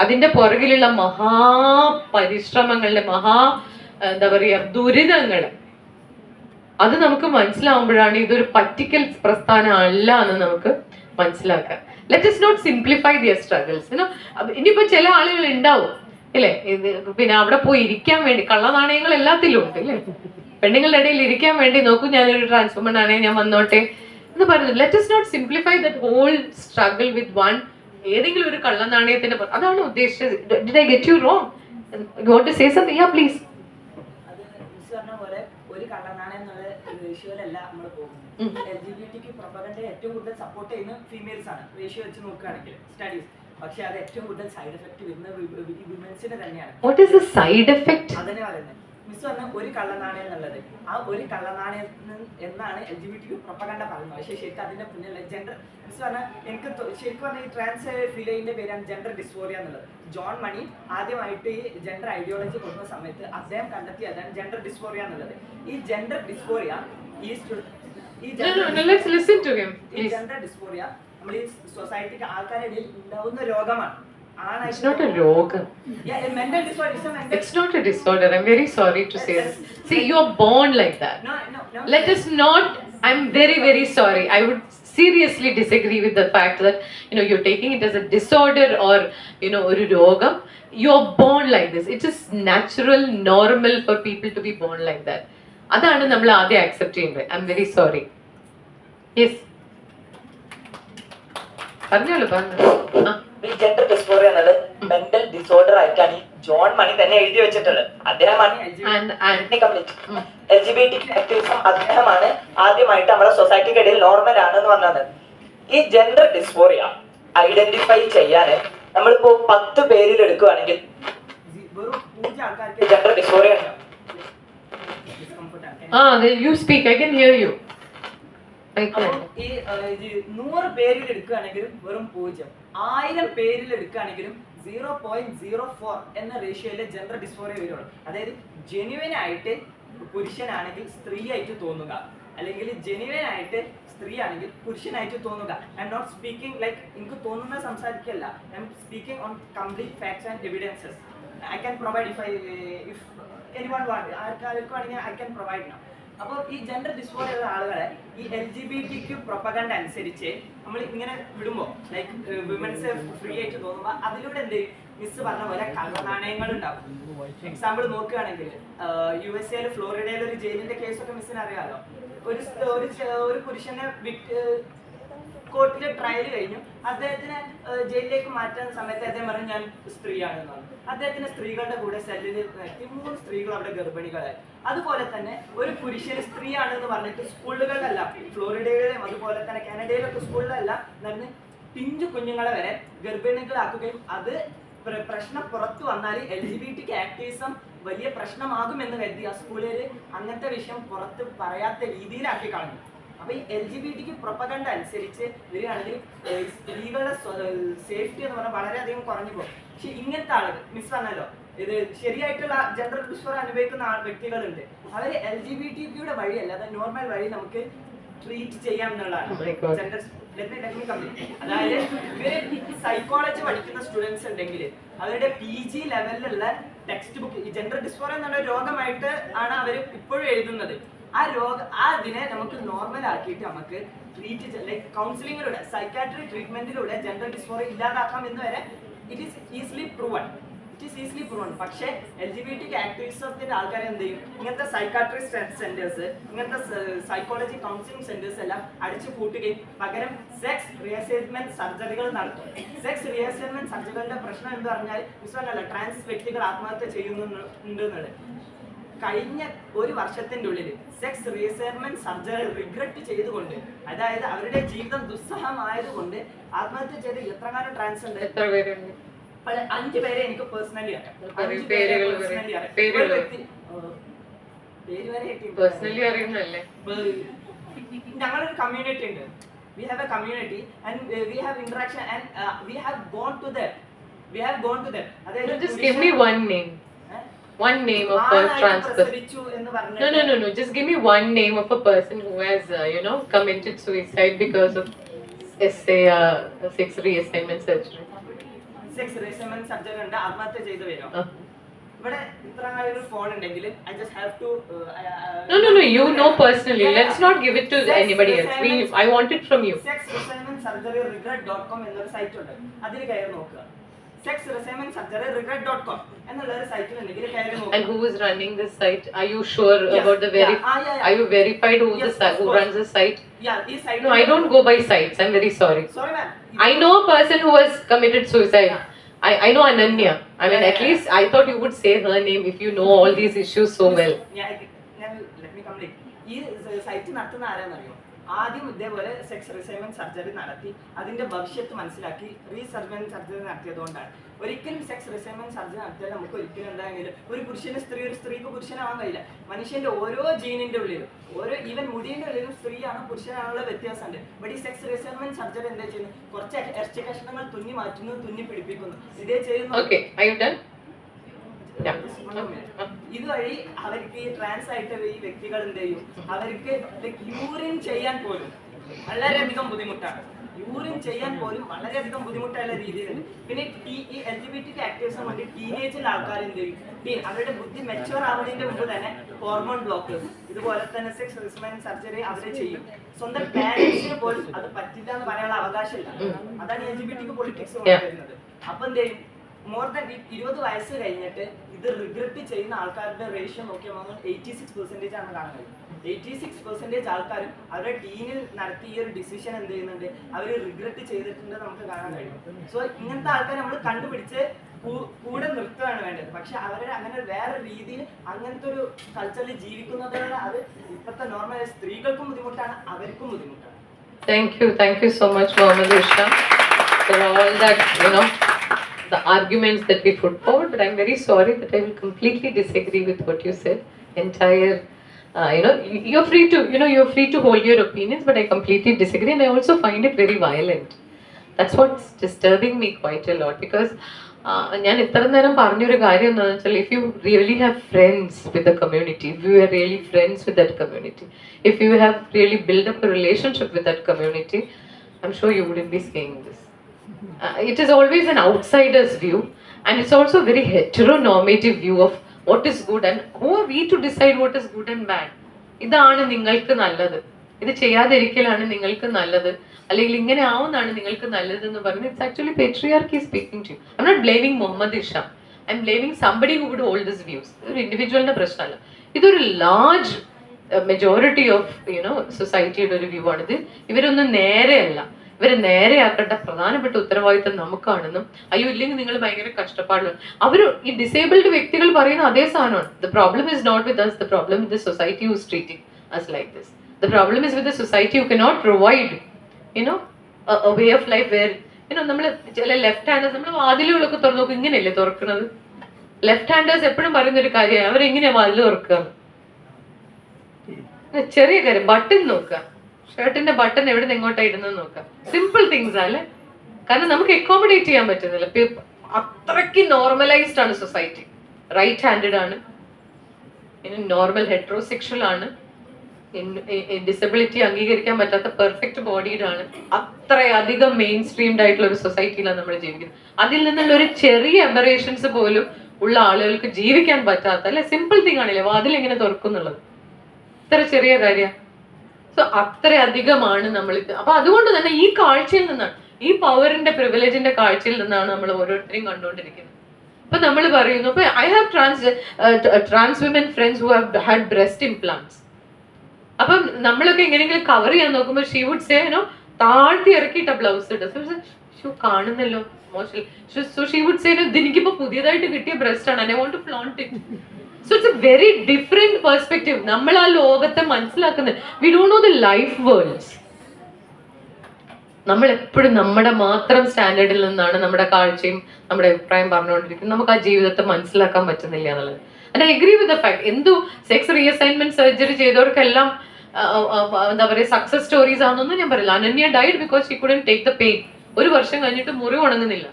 അതിന്റെ പുറകിലുള്ള മഹാപരിശ്രമങ്ങളുടെ എന്താ പറയാ ദുരിതങ്ങൾ, അത് നമുക്ക് മനസ്സിലാവുമ്പോഴാണ് ഇതൊരു പർട്ടിക്കൽ പ്രസ്ഥാനം അല്ല എന്ന് നമുക്ക് മനസ്സിലാക്കാം. Let us not simplify their struggles. ഇനിയിപ്പോ ചില ആളുകൾ ഉണ്ടാവും അല്ലേ, ഇത് പിന്നെ അവിടെ പോയി ഇരിക്കാൻ വേണ്ടി കള്ളനാണയങ്ങൾ എല്ലാത്തിലും ഉണ്ട് അല്ലേ. പെണ്ണുങ്ങളുടെ ഇടയിൽ ഇരിക്കാൻ വേണ്ടി നോക്കൂ, ഞാനൊരു ട്രാൻസ്ഫോമർ ആണേ, ഞാൻ വന്നോട്ടെ എന്ന് പറഞ്ഞു. Let us not simplify that whole struggle with one ഏതെങ്കിലും ഒരു കള്ളനാണയത്തിന്റെ. അതാണ് ഉദ്ദേശിച്ചത്. Did I get you wrong? You want to say something? Yeah, please. ഒരു കള്ളനാണയം എന്നുള്ള റേഷ്യോയിലല്ല നമ്മൾ പോകുന്നത്. LGBT പ്രൊപ്പഗൻഡയെ ഏറ്റവും കൂടുതൽ സപ്പോർട്ട് ചെയ്യുന്ന ഫീമെയിൽസ് ആണ് റേഷ്യോ വെച്ച് നോക്കുകയാണെങ്കിൽ സ്റ്റഡീസ്. പക്ഷെ അത് ഏറ്റവും കൂടുതൽ സൈഡ് എഫക്ട് വരുന്ന വിമൻസിന് തന്നെയാണ്. What is the side effect? അതന്നെ പറയുന്നത്. മിസ് പറഞ്ഞ ഒരു കള്ളനാണയം എന്നുള്ളത് ആ ഒരു കള്ളനാണയം എന്നാണ് LGBT പ്രൊപ്പഗണ്ട പറയുന്നത്. പക്ഷേ ശരിക്കും അതിന്റെ പിന്നിൽ ജെൻഡർ മിസ് പറഞ്ഞാൽ എനിക്ക് ശരിക്കും പറഞ്ഞാൽ ഈ ട്രാൻസ് ഫിലൈന്റെ പേരാണ് ജെൻഡർ ഡിസ്ഫോറിയ എന്നുള്ളത്. ജോൺ മണി ആദ്യമായിട്ട് ഈ ജെൻഡർ ഐഡിയോളജി കൊടുക്കുന്ന സമയത്ത് അദ്ദേഹം കണ്ടെത്തിയതാണ് ജെൻഡർ ഡിസ്ഫോറിയ എന്നുള്ളത്. ഈ gender dysphoria let's listen to him, ഈ please. ജെൻഡർ ഡിസ്ഫോറിയ നമ്മൾ ഈ സൊസൈറ്റിക്ക് ആൾക്കാരുടെ ഇടയിൽ ഉണ്ടാവുന്ന രോഗമാണ്. It's not a rogam. Yeah, a mental disorder is a mental. It's not a disorder. I'm very sorry to say this. See, you're born like that. No. Let us not. I'm very, very sorry. I would seriously disagree with the fact that you're taking it as a disorder or oru rogam. You're born like this. It is natural, normal for people to be born like that. അതാണ് നമ്മൾ ആദ്യം accept ചെയ്യുന്നത്. I M very sorry. Yes, പറഞ്ഞോളൂ. ഈ gender dysphoria എന്നത് mental disorder ആയിട്ടാണ് ഈ John മണി തന്നെ എഴുതി വെച്ചിട്ടുള്ളത്. അദ്ദേഹമാണ് LGBT ആക്ടിവിസം അദ്ദേഹമാണ് ആദ്യമായിട്ട് നമ്മുടെ സൊസൈറ്റിക്ക് ഇടയിൽ നോർമൽ ആണെന്ന് പറഞ്ഞത്. ഈ ജെൻഡർ ഡിസ്ഫോറിയ ഐഡന്റിഫൈ ചെയ്യാൻ നമ്മളിപ്പോ 10 പേരിൽ എടുക്കുകയാണെങ്കിൽ വെറും 0 ആൾക്കാർക്ക് ജെൻഡർ ഡിസ്ഫോറിയ ഉണ്ട്. You speak, I can hear you. ഈ 100 പേരിൽ എടുക്കുകയാണെങ്കിലും വെറും 0, 1000 പേരിൽ എടുക്കുകയാണെങ്കിലും 0.04 എന്ന റേഷ്യോയിലെ ജെൻഡർ ഡിസ്ഫോറിയ വരുള്ളൂ. അതായത് ജെന്യുവൻ ആയിട്ട് പുരുഷനാണെങ്കിൽ സ്ത്രീ ആയിട്ട് തോന്നുക, അല്ലെങ്കിൽ ജെന്യുവൻ ആയിട്ട് സ്ത്രീ ആണെങ്കിൽ പുരുഷനായിട്ട് തോന്നുക. I'm not speaking like എനിക്ക് തോന്നുന്ന സംസാരിക്കല്ല. I'm speaking on complete facts and evidences. I can provide if anyone want, ആർക്കാർക്കും ആണെങ്കിൽ ഐ ക്യാൻ പ്രൊവൈഡ് നൗ. അപ്പോൾ ഈ ജെൻഡർ ഡിസ്ഫോറിയ ഉള്ള ആളുകളെ ഈ LGBTQ പ്രൊപ്പഗണ്ട അനുസരിച്ച് നമ്മൾ ഇങ്ങനെ വിടുമ്പോൾ ലൈക്ക് വിമൻസ് ഫ്രീ ആയിട്ട് തോന്നുമ്പോൾ അതിലൂടെ എന്ത് മിസ് പറഞ്ഞ പോലെ കള്ളനാണയങ്ങൾ ഉണ്ടാവും. എക്സാമ്പിൾ നോക്കുകയാണെങ്കിൽ USA ഫ്ലോറിഡയിൽ ഒരു ജയിലിന്റെ കേസൊക്കെ മിസ്സിന് അറിയാമല്ലോ. ഒരു പുരുഷനെ കോർട്ടിലെ ട്രയൽ കഴിഞ്ഞു. അദ്ദേഹത്തിന് ജയിലിലേക്ക് മാറ്റാൻ സമയത്ത് അദ്ദേഹം പറഞ്ഞു ഞാൻ സ്ത്രീയാണെന്ന് പറഞ്ഞു. അദ്ദേഹത്തിന് സ്ത്രീകളുടെ കൂടെ സെല്ലിൽ 3 സ്ത്രീകൾ അവിടെ ഗർഭിണികളായി. അതുപോലെ തന്നെ ഒരു പുരുഷന് സ്ത്രീയാണെന്ന് പറഞ്ഞിട്ട് സ്കൂളുകളിലെല്ലാം ഫ്ലോറിഡയിലും അതുപോലെ തന്നെ കാനഡയിലൊക്കെ സ്കൂളിലെല്ലാം നടന്ന് പിഞ്ചു കുഞ്ഞുങ്ങളെ വരെ ഗർഭിണികളാക്കുകയും അത് പ്രശ്നം പുറത്തു വന്നാൽ LGBT ആക്ടിവിസം വലിയ പ്രശ്നമാകുമെന്ന് കരുതി ആ സ്കൂളിൽ അങ്ങനത്തെ വിഷയം പുറത്ത് പറയാത്ത രീതിയിലാക്കി കളഞ്ഞു. അപ്പൊ ഈ LGBTQ പ്രൊപ്പഗണ്ട അനുസരിച്ച് വരികയാണെങ്കിൽ സ്ത്രീകളുടെ സേഫ്റ്റി എന്ന് പറഞ്ഞാൽ വളരെയധികം കുറഞ്ഞു പോകും. പക്ഷെ ഇങ്ങനത്തെ ആളുകൾ മിസ് പറഞ്ഞല്ലോ, ഇത് ശരിയായിട്ടുള്ള ജെൻഡർ ഡിസ്ഫോറിയ അനുഭവിക്കുന്ന വ്യക്തികളുണ്ട്. അവര് LGBTQയുടെ വഴി അല്ലാതെ നോർമൽ വഴി നമുക്ക് ട്രീറ്റ് ചെയ്യാം എന്നുള്ളതാണ് ജെൻഡർ. അതായത് ഇവര് സൈക്കോളജി പഠിക്കുന്ന സ്റ്റുഡൻസ് ഉണ്ടെങ്കിൽ അവരുടെ PG ലെവലിലുള്ള ടെക്സ്റ്റ് ബുക്ക് ഈ ജെൻഡർ ഡിസ്ഫോറിയ എന്നുള്ള രോഗമായിട്ട് ആണ് അവർ ഇപ്പോഴും എഴുതുന്നത്. അതിനെ നമുക്ക് നോർമൽ ആക്കിയിട്ട് നമുക്ക് ട്രീറ്റ് ലൈക്ക് കൗൺസിലിങ്ങിലൂടെ സൈക്കാട്രി ട്രീറ്റ്മെന്റിലൂടെ ജെൻഡർ ഡിസ്ഫോറിയ ഇല്ലാതാക്കാം എന്ന് വരെ ഇറ്റ് ഈസ് ഈസിലി പ്രൂവൺ. പക്ഷേ LGBTQ ആക്ടിവിസത്തിന്റെ ആൾക്കാരെ എന്ത് ചെയ്യും, ഇങ്ങനത്തെ സൈക്കാട്രിസ്റ്റ് സെന്റേഴ്സ്, ഇങ്ങനത്തെ സൈക്കോളജി കൗൺസിലിംഗ് സെന്റേഴ്സ് എല്ലാം അടിച്ചു കൂട്ടുകയും പകരം സെക്സ് റിയസൈൻമെന്റ് സർജറികൾ നടത്തും. സെക്സ് റിയസൈൻമെന്റ് സർജറികളുടെ പ്രശ്നം എന്ന് പറഞ്ഞാൽ വിശ്വമല്ല ട്രാൻസ് വ്യക്തികൾ ആത്മഹത്യ ചെയ്യുന്നുണ്ട്. കഴിഞ്ഞ 1 വർഷത്തിന്റെ ഉള്ളിൽ സെക്സ് റീസൈൻമെന്റ് സർജറി റിഗ്രറ്റ് ചെയ്തുകൊണ്ട്, അതായത് അവരുടെ ജീവിതം ദുസ്സഹമായതുകൊണ്ട് ആത്മഹത്യ ചെയ്ത് എത്രകാലം ട്രാൻസ് ഉണ്ട്? 5 പേരെ എനിക്ക് പേഴ്സണലി അറിയാം. ഞങ്ങളൊരു കമ്മ്യൂണിറ്റി ഉണ്ട്. We have a community and we have interaction and we have gone to them. Just give me one name. One name of a trans person. No. Just give me one name of a person who has, committed suicide because of, sex reassignment surgery. Sex reassignment surgery and ആത്മഹത്യ ചെയ്തു വരും. ഇവിടെ ഇത്ര ഒരു phone ഉണ്ടെങ്കിൽ I just have to. No. You know personally. Let's not give it to anybody else. I want it from you. sexreassignmentsurgeryregret.com എന്നൊരു site ഉണ്ട്. അതിൽ കയറി നോക്കുക. sexreassignmentsurgeryregret.com എന്നുള്ള സൈറ്റിൽ ഉണ്ടെങ്കിൽ കയറി നോക്കുക. And who is running this site? Are you sure about the Are you verified who runs the site? Yeah, this site. No, I don't go by sites. I'm very sorry. Sorry, ma'am. I know a person who has committed suicide. I know Ananya. I mean, at least I thought you would say her name if you know all these issues so well. Let me complete. ഈ site നടത്തുന്ന ആരാന്നറിയോ? ആദ്യം ഇതേപോലെ sex റിസൈൻമെന്റ് surgery നടത്തി അതിന്റെ ഭവിഷ്യത്ത് മനസ്സിലാക്കി resurgery surgery നടത്തിയതുകൊണ്ടാണ്. ഒരിക്കലും സെക്സ് റിസൈൻമെന്റ് സർജറി നടത്തിയാൽ നമുക്ക് ഒരിക്കലും എന്തായെങ്കിലും ഒരു പുരുഷന് സ്ത്രീ, ഒരു സ്ത്രീക്ക് പുരുഷനാവാൻ കഴിയില്ല. മനുഷ്യന്റെ ഓരോ ജീനിന്റെ ഉള്ളിലും, ഓരോ ഈവൻ മുടിയുടെ ഉള്ളിലും സ്ത്രീയാണോ പുരുഷനാണുള്ള വ്യത്യാസമുണ്ട്. ബട്ട് ഈ സെക്സ് റിസൈൻമെന്റ് സർജറി എന്താ ചെയ്യുന്നത്? കുറച്ച് ഇറച്ചി കഷ്ണങ്ങൾ തുന്നി മാറ്റുന്നു, തുന്നി പിടിപ്പിക്കുന്നു, ഇതേ ചെയ്യുന്നു. ഇതുവഴി അവർക്ക് ഈ ട്രാൻസ് ആയിട്ടുള്ള ഈ വ്യക്തികൾ എന്ത് ചെയ്യും, അവർക്ക് യൂറിൻ ചെയ്യാൻ പോലും വളരെയധികം ബുദ്ധിമുട്ടാണ്. യൂറിൻ ചെയ്യാൻ പോലും വളരെയധികം ബുദ്ധിമുട്ടുള്ള രീതിയിലുണ്ട്. പിന്നെ ഈ LGBT ആക്ടേഴ്സിന് വേണ്ടി ടീനേജിൽ ആൾക്കാർ എന്ത് ചെയ്യും, അവരുടെ ബുദ്ധി മെച്ചുവർ ആവുന്നതിന്റെ മുമ്പ് തന്നെ ഹോർമോൺ ബ്ലോക്കേഴ്സ്, ഇതുപോലെ തന്നെ സെക്സ് റിസൈൻമെന്റ് സർജറി അവരെ ചെയ്യും. സ്വന്തം പാരന്റ്സിന് പോലും അത് പറ്റില്ല എന്ന് പറയാനുള്ള അവകാശമില്ല. അതാണ് LGBT പൊളിറ്റിക്സ് കൊണ്ടുവരുന്നത്. അപ്പൊ എന്ത് ചെയ്യും, മോർ ദാൻ 20 വയസ്സ് കഴിഞ്ഞിട്ട് ഇത് റിഗ്രറ്റ് ചെയ്യുന്ന ആൾക്കാരുടെ റേഷ്യോ നോക്കിയാൽ 86% ആണ് കാണാൻ കഴിയും. 86% ആൾക്കാരും അവരുടെ ടീമിൽ നടത്തിയ ഈ ഒരു ഡിസിഷൻ എന്ത് ചെയ്യുന്നുണ്ട്, അവർ റിഗ്രറ്റ് ചെയ്തിട്ടുണ്ട് നമുക്ക് കാണാൻ കഴിയും. സോ ഇങ്ങനത്തെ ആൾക്കാർ നമ്മൾ കണ്ടുപിടിച്ച് കൂടെ നിർത്തുകയാണ് വേണ്ടത്. പക്ഷെ അവരുടെ അങ്ങനെ വേറെ രീതിയിൽ അങ്ങനത്തെ ഒരു കൾച്ചറിൽ ജീവിക്കുന്നതോടെ അത് ഇപ്പോഴത്തെ നോർമൽ സ്ത്രീകൾക്കും ബുദ്ധിമുട്ടാണ്, അവർക്കും ബുദ്ധിമുട്ടാണ്. Thank you so much, Mohammed Irshad, for all that, the arguments that we put forward. But I'm very sorry that I will completely disagree with what you said. Entire, you're free to hold your opinions, but I completely disagree, and I also find it very violent. That's what's disturbing me quite a lot, because ഞാൻ ഇത്ര നേരം പറഞ്ഞൊരു കാര്യം എന്താണെന്ന് വെച്ചാൽ, if you really have friends with the community, if you are really friends with that community, if you have really built up a relationship with that community, I'm sure you wouldn't be saying this. It is always an outsider's view, and it's also a very heteronormative view of what is good, and who are we to decide what is good and bad. ഇതാണ് നിങ്ങൾക്ക് നല്ലത്, ഇത് ചെയ്യാതിരിക്കലാണ് നിങ്ങൾക്ക് നല്ലത്, അല്ലെങ്കിൽ ഇങ്ങനെ ആവുന്നതാണ് നിങ്ങൾക്ക് നല്ലത് എന്ന് പറയുന്നത്. It's actually patriarchy speaking to you. I'm not blaming Mohammed Irshad. I'm blaming somebody who would hold these views. ഒരു ഇൻഡിവിജ്വലിന്റെ പ്രശ്നമല്ല, ഇതൊരു ലാർജ് മെജോറിറ്റി ഓഫ് സൊസൈറ്റിയുടെ ഒരു വ്യൂ ആണിത്. ഇവരൊന്നും നേരെയല്ല, ഇവരെ നേരെയാക്കേണ്ട പ്രധാനപ്പെട്ട ഉത്തരവാദിത്തം നമുക്കാണെന്നും, അയ്യോ ഇല്ലെങ്കിൽ നിങ്ങൾ ഭയങ്കര കഷ്ടപ്പാടില്ല. അവർ ഈ ഡിസേബിൾഡ് വ്യക്തികൾ പറയുന്ന അതേ സാധനമാണ്. The problem is not with us, the problem with the society who is treating us like this. The problem is with the society who cannot provide a way of life where നമ്മൾ ചില left handers, നമ്മൾ വാതിലുകളൊക്കെ തുറന്നു നോക്കും, ഇങ്ങനെയല്ലേ തുറക്കുന്നത്. Left handers എപ്പോഴും പറയുന്ന ഒരു കാര്യമാണ്, അവരെങ്ങനെയാ വാതിൽ തുറക്കുക. ചെറിയ കാര്യം, ബട്ടൺ നോക്കുക, ഷർട്ടിന്റെ ബട്ടൺ എവിടെ നിന്ന് എങ്ങോട്ടാ ഇടുന്നത് നോക്കാം. സിമ്പിൾ തിങ്സ് അല്ലേ, കാരണം നമുക്ക് അക്കോമഡേറ്റ് ചെയ്യാൻ പറ്റുന്നില്ല. അത്രയ്ക്ക് നോർമലൈസ്ഡ് ആണ് സൊസൈറ്റി. റൈറ്റ് ഹാൻഡഡ് ആണ്, നോർമൽ ഹെട്രോസെക്ഷൽ ആണ്, ഡിസബിലിറ്റി അംഗീകരിക്കാൻ പറ്റാത്ത പെർഫെക്റ്റ് ബോഡീഡ് ആണ്. അത്രയധികം മെയിൻ സ്ട്രീംഡ് ആയിട്ടുള്ള ഒരു സൊസൈറ്റിയിലാണ് നമ്മൾ ജീവിക്കുന്നത്. അതിൽ നിന്നുള്ള ഒരു ചെറിയ അബറേഷൻസ് പോലും ഉള്ള ആളുകൾക്ക് ജീവിക്കാൻ പറ്റാത്ത, അല്ലെ സിമ്പിൾ തിങ് ആണല്ലേ വാതിൽ എങ്ങനെ തുറക്കുന്നുള്ളത്, ഇത്ര ചെറിയ കാര്യം. സോ അത്രയധികമാണ് നമ്മൾ. അപ്പൊ അതുകൊണ്ട് തന്നെ ഈ കാഴ്ചയിൽ നിന്നാണ്, ഈ പവറിന്റെ പ്രിവിലേജിന്റെ കാഴ്ചയിൽ നിന്നാണ് നമ്മൾ ഓരോരുത്തരെയും കണ്ടുകൊണ്ടിരിക്കുന്നത്. അപ്പൊ നമ്മൾ പറയുന്നു, ഇപ്പൊ I have trans women friends who have had breast implants. അപ്പം നമ്മളൊക്കെ എങ്ങനെയെങ്കിലും കവർ ചെയ്യാൻ നോക്കുമ്പോൾ ഷീ വുഡ് സേ താഴ്ത്തി ഇറക്കിയിട്ട ബ്ലൗസ് ഇട്ട് കാണുന്നല്ലോ മോശം. സോ ഷീ വുഡ് സേ എനിക്കിപ്പോ പുതിയതായിട്ട് കിട്ടിയ ബ്രസ്റ്റ് ആണ്, I want to flaunt it. So it's a very different perspective. നമ്മൾ ആ ലോകത്തെ മനസ്സിലാക്കുന്നത്, we don't know the life worlds. നമ്മൾ എപ്പോഴും നമ്മുടെ മാത്രം സ്റ്റാൻഡേർഡിൽ നിന്നാണ് നമ്മുടെ കാഴ്ചയും നമ്മുടെ അഭിപ്രായം പറഞ്ഞുകൊണ്ടിരിക്കുന്നത്. നമുക്ക് ആ ജീവിതത്തെ മനസ്സിലാക്കാൻ പറ്റുന്നില്ല എന്നുള്ളത്. And I agree with the fact, എന്തോ സെക്സ് റീഅസൈൻമെന്റ് സർജറി ചെയ്തവർക്കെല്ലാം എന്താ പറയുക സക്സസ് സ്റ്റോറീസ് ആണെന്നൊന്നും ഞാൻ പറയില്ല. Ananya died because she couldn't take the pain. ഒരു വർഷം കഴിഞ്ഞിട്ട് മുറിവ് ഉണങ്ങുന്നില്ല.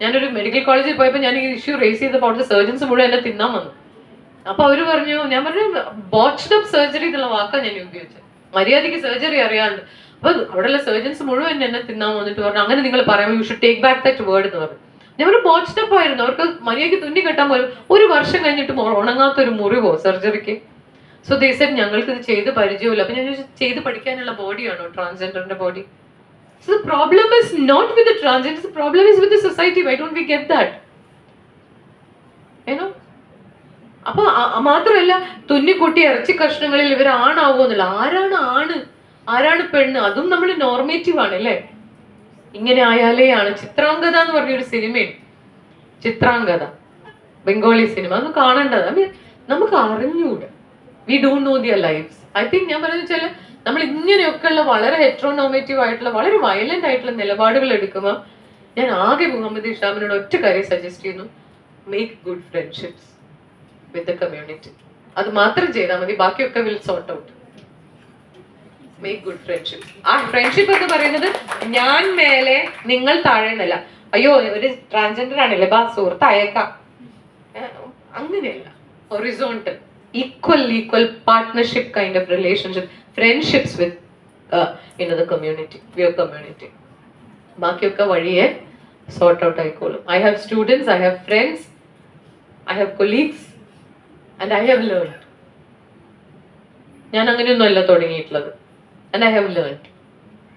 ഞാനൊരു മെഡിക്കൽ കോളേജിൽ പോയപ്പോൾ ഞാൻ ഈ ഇഷ്യൂ റേസ് ചെയ്തപ്പോൾ അവിടുത്തെ സർജൻസ് മുഴുവൻ എന്നെ തിന്നാൻ വന്നു. അപ്പൊ അവര് പറഞ്ഞു, ഞാൻ പറഞ്ഞു ബോച്ച്ഡ് അപ്പ് സർജറി എന്നുള്ള വാക്കാണ് ഞാൻ ഉപയോഗിച്ചത്. മര്യാദയ്ക്ക് സർജറി അറിയാണ്ട്. അപ്പൊ അവിടെയുള്ള സർജൻസ് മുഴുവൻ എന്നെ തിന്നാൻ വന്നിട്ട് പറഞ്ഞു, അങ്ങനെ നിങ്ങൾ പറയുമ്പോൾ you should take back that word എന്ന് പറഞ്ഞു. ഞാൻ പറഞ്ഞു ബോച്ച്ഡ് അപ്പ് ആയിരുന്നു, അവർക്ക് മര്യാദയ്ക്ക് തുന്നി കെട്ടാൻ പോലും ഒരു വർഷം കഴിഞ്ഞിട്ട് ഉണങ്ങാത്തൊരു മുറിവോ സർജറിക്ക്. സോ ദേ സെഡ് ഞങ്ങൾക്ക് ഇത് ചെയ്ത് പരിചയമില്ല. അപ്പൊ ഞാൻ ചെയ്ത് പഠിക്കാനുള്ള ബോഡിയാണോ ട്രാൻസ്ജെൻഡറിന്റെ ബോഡി? So the problem is not with the transgenders, the problem is with the society. Why don't we get that? അപ്പൊ മാത്രമല്ല, തുന്നിക്കുട്ടി ഇറച്ചി കഷ്ണങ്ങളിൽ ഇവർ ആണാവുമെന്നില്ല. ആരാണ് ആണ്, ആരാണ് പെണ്ണ്, അതും നമ്മൾ നോർമേറ്റീവ് ആണ് അല്ലേ. ഇങ്ങനെ ആയാലേ ആണ്. ചിത്രാംഗത എന്ന് പറഞ്ഞൊരു സിനിമയുണ്ട്, ചിത്രാംഗത, ബംഗാളി സിനിമ. അതൊന്നും കാണേണ്ടത്. നമുക്ക് അറിഞ്ഞൂടെ. We don't know their lifes. I think ഞാൻ പറയുന്നത് വെച്ചാൽ നമ്മൾ ഇങ്ങനെയൊക്കെയുള്ള വളരെ ഹെട്രോനോമേറ്റീവ് ആയിട്ടുള്ള വളരെ വയലന്റ് ആയിട്ടുള്ള നിലപാടുകൾ എടുക്കുമ്പോൾ ഞാൻ ആകെ മുഹമ്മദ് ഇഷാമിനോട് ഒറ്റ കാര്യം സജസ്റ്റ് ചെയ്യുന്നു, make good friendships with the community. അത് മാത്രം ചെയ്താൽ മതി, ബാക്കിയൊക്കെ will sort out. Make good friendship. ആ ഫ്രണ്ട്ഷിപ്പ് എന്ന് പറയുന്നത് ഞാൻ മേലെ നിങ്ങൾ താഴെ എന്നല്ല. അയ്യോ ഒരു ട്രാൻസ്ജെൻഡർ ആണല്ലേ ബാ സുഹൃത്ത് അയക്കാം, അങ്ങനെയല്ല. Horizontal equal partnership kind of relationship, friendships with the community, your community. ബാക്കിയൊക്കെ വഴിയെ സോർട്ട് ഔട്ട് ആയിക്കോളും. I have students, I have friends, I have colleagues and I have learned. ഞാൻ അങ്ങനെയൊന്നും അല്ല തുടങ്ങിയിട്ടുള്ളത്. And I have learned.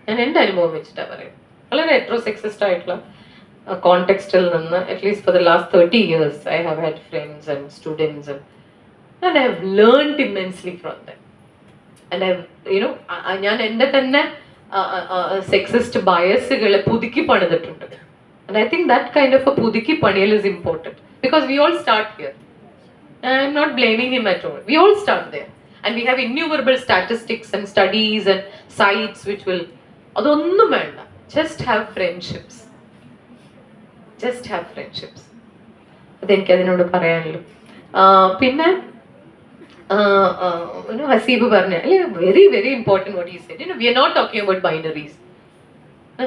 ഞാൻ എൻ്റെ അനുഭവം വെച്ചിട്ടാണ് പറയുന്നത്. വളരെ ഹെട്രോസെക്സിസ്റ്റ് ആയിട്ടുള്ള കോണ്ടെക്സ്റ്റിൽ നിന്ന് at least for the last 30 years I have had friends and students and I have learned immensely from them. And I have, ഞാൻ എൻ്റെ തന്നെ സെക്സിസ്റ്റ് ബയസുകളെ പുതുക്കി പണിതിട്ടുണ്ട്. And I think that kind of a പുതുക്കി പണിയൽ is important because we all start here. I'm not blaming him at all. We all start there. And we have innumerable statistics and studies and sites which will, അതൊന്നും വേണ്ട, just have friendships. Just have friendships. അതെനിക്ക് അതിനോട് പറയാനുള്ളൂ. പിന്നെ ഹസീബ് പറഞ്ഞ അല്ലെ, very very important what he said. We are not talking about binaries.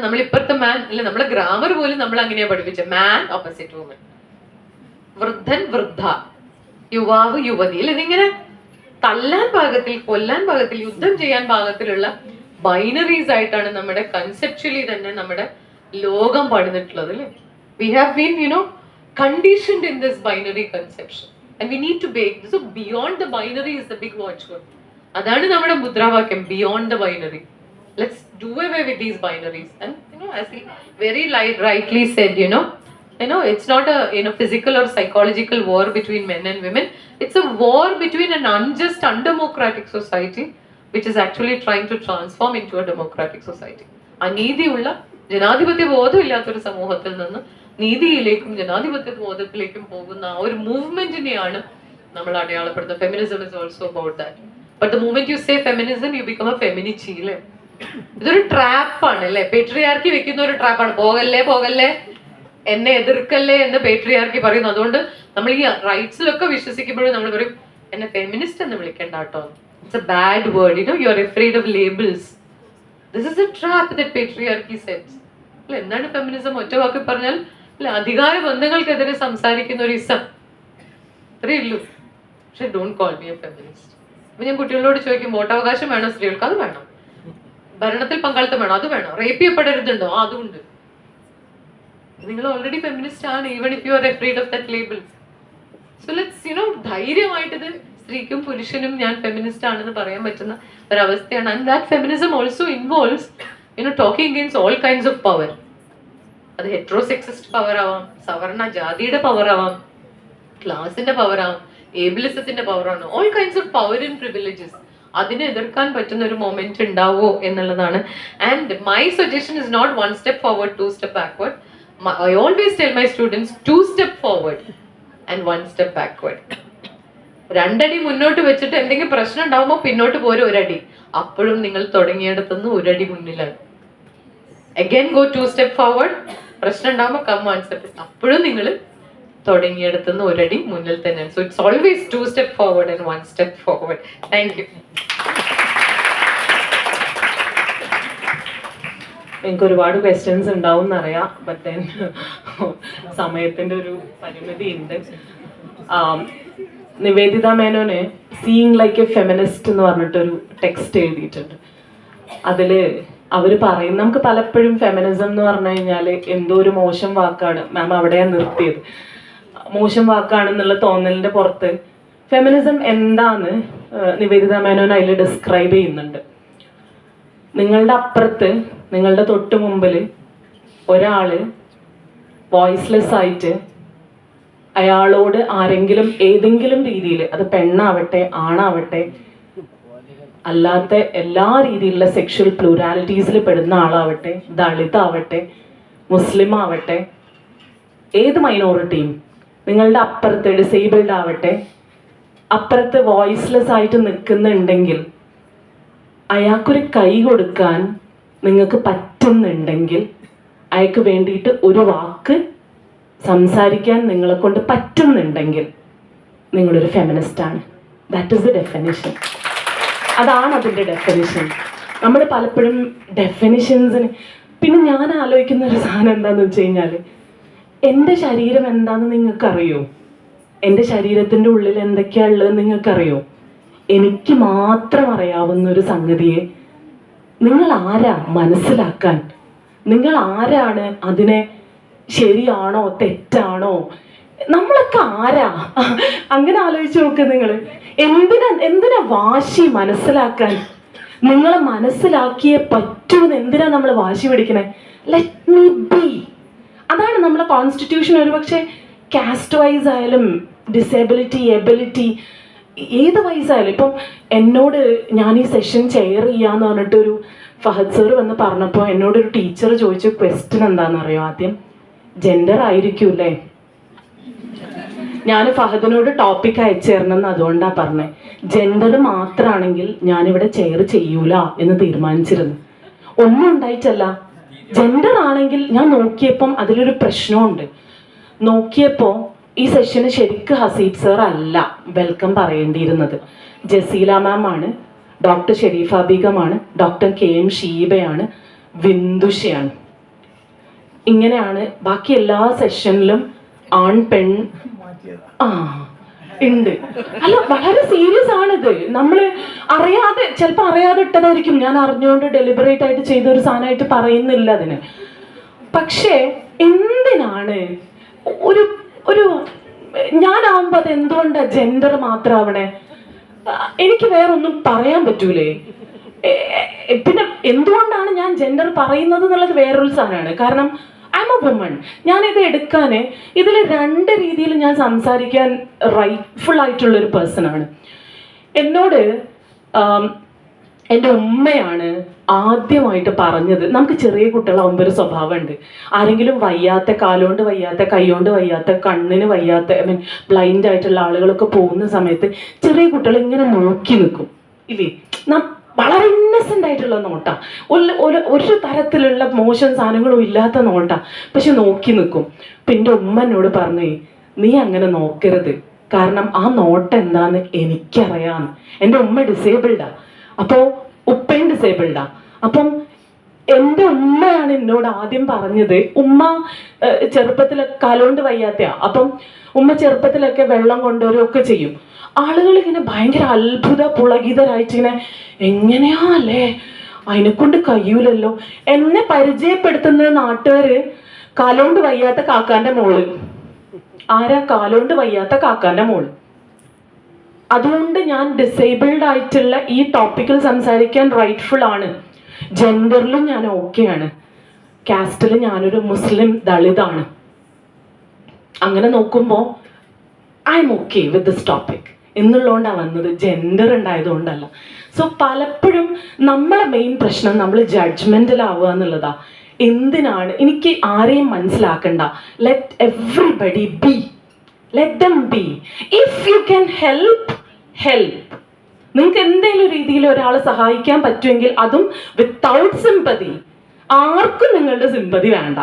നമ്മൾ ഇപ്പുറത്തെ മാൻ അല്ലെ, നമ്മളെ ഗ്രാമർ പോലും നമ്മൾ അങ്ങനെയാണ് പഠിപ്പിച്ചത്. മാൻ ഓപ്പോസിറ്റ് വുമൻ, വൃദ്ധൻ വൃദ്ധ, യുവാവ് യുവതി അല്ലെ. ഇതിങ്ങനെ തല്ലാൻ പാകത്തിൽ, കൊല്ലാൻ പാകത്തിൽ, യുദ്ധം ചെയ്യാൻ പാകത്തിലുള്ള ബൈനറീസ് ആയിട്ടാണ് നമ്മുടെ കൺസെപ്ച്വലി തന്നെ നമ്മുടെ ലോകം പണിതിട്ടുള്ളത് അല്ലേ. We have been, conditioned in this binary conception. And we need to break. So beyond the binary is the big watchword. Adana nammada mudravakyam, beyond the binary. Let's do away with these binaries. And as he very rightly said, it's not a physical or psychological war between men and women. It's a war between an unjust, undemocratic society, which is actually trying to transform into a democratic society. അനീതിയുള്ള ജനാധിപത്യ ബോധം ഇല്ലാത്തൊരു സമൂഹത്തിൽ നിന്ന് നീതിയിലേക്കും ജനാധിപത്യ ബോധത്തിലേക്കും പോകുന്ന ആ ഒരു മൂവ്മെന്റിനെയാണ് നമ്മൾ അടയാളപ്പെടുന്നത്. Feminism is also about that. But the movement you say feminism, you become a femininity അല്ലേ. ഇതൊരു ട്രാപ്പാണ് അല്ലേ, പേട്രിയാർക്കി വെക്കുന്ന ഒരു ട്രാപ്പാണ്. പോകല്ലേ പോകല്ലേ, എന്നെ എതിർക്കല്ലേ എന്ന് പേട്രിയാർക്കി പറയുന്നു. അതുകൊണ്ട് നമ്മൾ ഈ റൈറ്റ്സിലൊക്കെ വിശ്വസിക്കുമ്പോഴും നമ്മൾ പറയും എന്നെ ഫെമിനിസ്റ്റ് എന്ന് വിളിക്കണ്ട കേട്ടോ, it's A bad word, U are afraid of labels. This is A trap that patriarchy sets. അല്ല, എന്താണ് ഫെമിനിസം? ഒറ്റ വാക്കി പറഞ്ഞാൽ അല്ല, അധികാര ബന്ധങ്ങൾക്കെതിരെ സംസാരിക്കുന്ന ഒരു ഇസം, അത്രേ ഉള്ളൂ. പക്ഷെ don't call me A feminist. അപ്പൊ ഞാൻ കുട്ടികളോട് ചോദിക്കും, വോട്ടവകാശം വേണോ സ്ത്രീകൾക്ക്? അത് വേണം. ഭരണത്തിൽ പങ്കാളിത്തം വേണം? അത് വേണം. റേപ്പ് ചെയ്യപ്പെടരുതുണ്ടോ? അതുകൊണ്ട്. നിങ്ങൾ ഓൾറെഡി ഫെമിനിസ്റ്റ് ആണ്, even if you are afraid of that label. So let's ധൈര്യമായിട്ടത് സ്ത്രീക്കും പുരുഷനും ഞാൻ ഫെമിനിസ്റ്റ് ആണെന്ന് പറയാൻ പറ്റുന്ന ഒരവസ്ഥയാണ്. And that feminism also involves talking against all kinds of power. അത് ഹെട്രോസെക്സിസ്റ്റ് പവർ ആവാം, സവർണ ജാതിയുടെ പവർ ആവാം, ക്ലാസിന്റെ പവർ ആവാം, ഏബിലിസത്തിന്റെ പവർ ആണ്, all kinds of power and privileges. അതിനെ എതിർക്കാൻ പറ്റുന്ന ഒരു മൊമെന്റ് ഉണ്ടാവോ എന്നുള്ളതാണ്. And my suggestion is not 1 step forward, 2 step backward. I always tell my students 2 step forward and 1 step backward. 2 അടി മുന്നോട്ട് വെച്ചിട്ട് എന്തെങ്കിലും പ്രശ്നം ഉണ്ടാവുമ്പോൾ പിന്നോട്ട് പോരും 1 അടി. അപ്പോഴും നിങ്ങൾ തുടങ്ങിയെടുത്തുനിന്ന് 1 അടി മുന്നിലാണ്. Again go 2 step forward. പ്രശ്നം ഉണ്ടാവുമ്പോൾ come 1 step. അപ്പോഴും നിങ്ങൾ തുടങ്ങിയെടുത്തുനിന്ന് 1 അടി മുന്നിൽ തന്നെയാണ്. So it's always 2 step forward and 1 step forward. Thank you. എനിക്ക് ഒരുപാട് ക്വസ്റ്റ്യൻസ് ഉണ്ടാവും എന്നറിയാം, ബട്ട് ദെൻ സമയത്തിൻ്റെ ഒരു പരിമിതി ഉണ്ട്. നിവേദിത മേനോന് സീയിങ് ലൈക്ക് എ ഫെമിനിസ്റ്റ് എന്ന് പറഞ്ഞിട്ടൊരു ടെക്സ്റ്റ് എഴുതിയിട്ടുണ്ട്. അതിൽ അവർ പറയും, നമുക്ക് പലപ്പോഴും ഫെമിനിസം എന്ന് പറഞ്ഞു കഴിഞ്ഞാൽ എന്തോ ഒരു മോശം വാക്കാണ്, മാം അവിടെയാണ് നിർത്തിയത്, മോശം വാക്കാണെന്നുള്ള തോന്നലിൻ്റെ പുറത്ത് ഫെമിനിസം എന്താന്ന് നിവേദിത മേനോൻ അതിൽ ഡിസ്ക്രൈബ് ചെയ്യുന്നുണ്ട്. നിങ്ങളുടെ അപ്പുറത്ത്, നിങ്ങളുടെ തൊട്ട് മുമ്പിൽ ഒരാൾ വോയിസ്ലെസ് ആയിട്ട് അയാളോട് ആരെങ്കിലും ഏതെങ്കിലും രീതിയിൽ, അത് പെണ്ണാവട്ടെ ആണാവട്ടെ അല്ലാത്ത എല്ലാ രീതിയിലുള്ള സെക്ഷൽ പ്ലൂരാലിറ്റീസിൽ പെടുന്ന ആളാവട്ടെ, ദളിതാവട്ടെ മുസ്ലിം ആവട്ടെ ഏത് മൈനോറിറ്റിയും, നിങ്ങളുടെ അപ്പുറത്ത് ഡിസേബിൾഡ് ആവട്ടെ, അപ്പുറത്ത് വോയിസ്ലെസ് ആയിട്ട് നിൽക്കുന്നുണ്ടെങ്കിൽ അയാൾക്കൊരു കൈ കൊടുക്കാൻ നിങ്ങൾക്ക് പറ്റുന്നുണ്ടെങ്കിൽ, അയാൾക്ക് വേണ്ടിയിട്ട് ഒരു വാക്ക് സംസാരിക്കാൻ നിങ്ങളെ കൊണ്ട് പറ്റുന്നുണ്ടെങ്കിൽ നിങ്ങളൊരു ഫെമിനിസ്റ്റാണ്. That is the definition. അതാണ് അതിൻ്റെ ഡെഫിനിഷൻ. നമ്മൾ പലപ്പോഴും ഡെഫിനിഷൻസിന് പിന്നെ ഞാൻ ആലോചിക്കുന്ന ഒരു സാധനം എന്താണെന്ന് വെച്ച് കഴിഞ്ഞാൽ, എൻ്റെ ശരീരം എന്താണെന്ന് നിങ്ങൾക്കറിയോ? എൻ്റെ ശരീരത്തിൻ്റെ ഉള്ളിൽ എന്തൊക്കെയാണ് ഉള്ളത് നിങ്ങൾക്കറിയോ? എനിക്ക് മാത്രം അറിയാവുന്ന ഒരു സംഗതിയെ നിങ്ങൾ ആരാ മനസ്സിലാക്കാൻ? നിങ്ങൾ ആരാണ് അതിനെ ശരിയാണോ തെറ്റാണോ? നമ്മളൊക്കെ ആരാ? അങ്ങനെ ആലോചിച്ച് നോക്ക് നിങ്ങൾ. എന്തിനാ വാശി മനസ്സിലാക്കാൻ? നിങ്ങളെ മനസ്സിലാക്കിയേ പറ്റൂന്ന് എന്തിനാ നമ്മൾ വാശി പിടിക്കണേ? Let me B. അതാണ് നമ്മളെ കോൺസ്റ്റിറ്റ്യൂഷൻ. ഒരു പക്ഷേ കാസ്റ്റ് വൈസ് ആയാലും ഡിസേബിലിറ്റി, എബിലിറ്റി, ഏത് വയസ്സായാലും. ഇപ്പം എന്നോട് ഞാൻ ഈ സെഷൻ ചെയർ ചെയ്യാന്ന് പറഞ്ഞിട്ടൊരു ഫഹദ് സർ വന്ന് പറഞ്ഞപ്പോൾ എന്നോടൊരു ടീച്ചർ ചോദിച്ച ക്വസ്റ്റ്യൻ എന്താണെന്നറിയോ? ആദ്യം ജെൻഡർ ആയിരിക്കൂല്ലേ. ഞാൻ ഫഹദിനോട് ടോപ്പിക് അയച്ചു തരണമെന്ന് അതുകൊണ്ടാണ് പറഞ്ഞത്. ജെൻഡർ മാത്രമാണെങ്കിൽ ഞാനിവിടെ ചെയർ ചെയ്യൂല എന്ന് തീരുമാനിച്ചിരുന്നു. ഒന്നും ഉണ്ടായിട്ടല്ല. ജെൻഡർ ആണെങ്കിൽ ഞാൻ നോക്കിയപ്പം അതിലൊരു പ്രശ്നമുണ്ട്. നോക്കിയപ്പോൾ ഈ സെഷന് ശരിക്കും ഹസീബ് സർ അല്ല വെൽക്കം പറയേണ്ടിയിരുന്നത്. ജസീല മാം ആണ്, ഡോക്ടർ ഷെരീഫ ബീഗമാണ്, ഡോക്ടർ KM ഷീബയാണ്, വിന്ദുഷയാണ്. ഇങ്ങനെയാണ് ബാക്കി എല്ലാ സെഷനിലും ആൺ പെൺ ഉണ്ട്. അല്ല, വളരെ സീരിയസ് ആണിത്. നമ്മൾ അറിയാതെ, ചിലപ്പോൾ അറിയാതെ ഇട്ടതായിരിക്കും. ഞാൻ അറിഞ്ഞുകൊണ്ട് ഡെലിബറേറ്റ് ആയിട്ട് ചെയ്ത ഒരു സാധനമായിട്ട് പറയുന്നില്ല അതിന്. പക്ഷേ എന്തിനാണ് ഒരു ഒരു ഞാനാവുമ്പോൾ അത് എന്തുകൊണ്ടാണ് ജെൻഡർ മാത്രമാവണേ? എനിക്ക് വേറെ ഒന്നും പറയാൻ പറ്റൂലേ? പിന്നെ എന്തുകൊണ്ടാണ് ഞാൻ ജെൻഡർ പറയുന്നത് എന്നുള്ളത് വേറൊരു സാധനമാണ്. കാരണം ഐ എം എ വുമൺ. ഞാനിത് എടുക്കാൻ ഇതിൽ 2 രീതിയിൽ ഞാൻ സംസാരിക്കാൻ റൈറ്റ്ഫുൾ ആയിട്ടുള്ളൊരു പേഴ്സണാണ്. എന്നോട് എൻ്റെ ഉമ്മയാണ് ആദ്യമായിട്ട് പറഞ്ഞത്. നമുക്ക് ചെറിയ കുട്ടികളാവുമ്പോൾ ഒരു സ്വഭാവമുണ്ട്. ആരെങ്കിലും വയ്യാത്ത, കാലുകൊണ്ട് വയ്യാത്ത, കൈകൊണ്ട് വയ്യാത്ത, കണ്ണിന് വയ്യാത്ത, ബ്ലൈൻഡ് ആയിട്ടുള്ള ആളുകളൊക്കെ പോകുന്ന സമയത്ത് ചെറിയ കുട്ടികൾ ഇങ്ങനെ നോക്കി നിൽക്കും ഇല്ലേ? വളരെ ഇന്നസെൻ്റ് ആയിട്ടുള്ള നോട്ടാ, ഒരു തരത്തിലുള്ള മോശം സാധനങ്ങളും ഇല്ലാത്ത നോട്ടാ, പക്ഷെ നോക്കി നിൽക്കും. അപ്പം എൻ്റെ ഉമ്മ എന്നോട് പറഞ്ഞേ, നീ അങ്ങനെ നോക്കരുത്, കാരണം ആ നോട്ട് എന്താന്ന് എനിക്കറിയാം. എൻ്റെ ഉമ്മ ഡിസേബിൾഡാ, അപ്പോൾ ഉപ്പയും ഡിസേബിൾഡാ. അപ്പം എൻ്റെ ഉമ്മയാണ് എന്നോട് ആദ്യം പറഞ്ഞത്. ഉമ്മ ചെറുപ്പത്തിലൊക്കെ കാലുകൊണ്ട് വയ്യാത്തയാ. അപ്പം ഉമ്മ ചെറുപ്പത്തിലൊക്കെ വെള്ളം കൊണ്ടുവരുമൊക്കെ ചെയ്യും. ആളുകൾ ഇങ്ങനെ ഭയങ്കര അത്ഭുത പുളകിതരായിട്ട് ഇങ്ങനെ, എങ്ങനെയാ അല്ലേ, അതിനെക്കൊണ്ട് കഴിയൂലല്ലോ. എന്നെ പരിചയപ്പെടുത്തുന്ന നാട്ടുകാര് കാലുകൊണ്ട് വയ്യാത്ത കാക്കാന്റെ മോള്. ആരാ? കാലുകൊണ്ട് വയ്യാത്ത കാക്കാന്റെ മോള്. അതുകൊണ്ട് ഞാൻ ഡിസേബിൾഡ് ആയിട്ടുള്ള ഈ ടോപ്പിക്കിൽ സംസാരിക്കാൻ റൈറ്റ്ഫുൾ ആണ്. ജെൻഡറിലും ഞാൻ ഓക്കെയാണ്. കാസ്റ്റിൽ ഞാനൊരു മുസ്ലിം ദളിതാണ്. അങ്ങനെ നോക്കുമ്പോൾ I'm okay with this topic എന്നുള്ളതുകൊണ്ടാണ് വന്നത്, ജെൻഡർ ഉണ്ടായതുകൊണ്ടല്ല. സോ പലപ്പോഴും നമ്മളെ മെയിൻ പ്രശ്നം നമ്മൾ ജഡ്ജ്മെന്റിലാവുക എന്നുള്ളതാ. എന്തിനാണ്? എനിക്ക് ആരെയും മനസ്സിലാക്കണ്ട. Let everybody be. Let them be. If you can help, help. നിങ്ങൾക്ക് എന്തെങ്കിലും രീതിയിൽ ഒരാളെ സഹായിക്കാൻ പറ്റുമെങ്കിൽ, അതും വിത്തൗട്ട് സിമ്പതി. ആർക്കും നിങ്ങളുടെ സിമ്പതി വേണ്ട.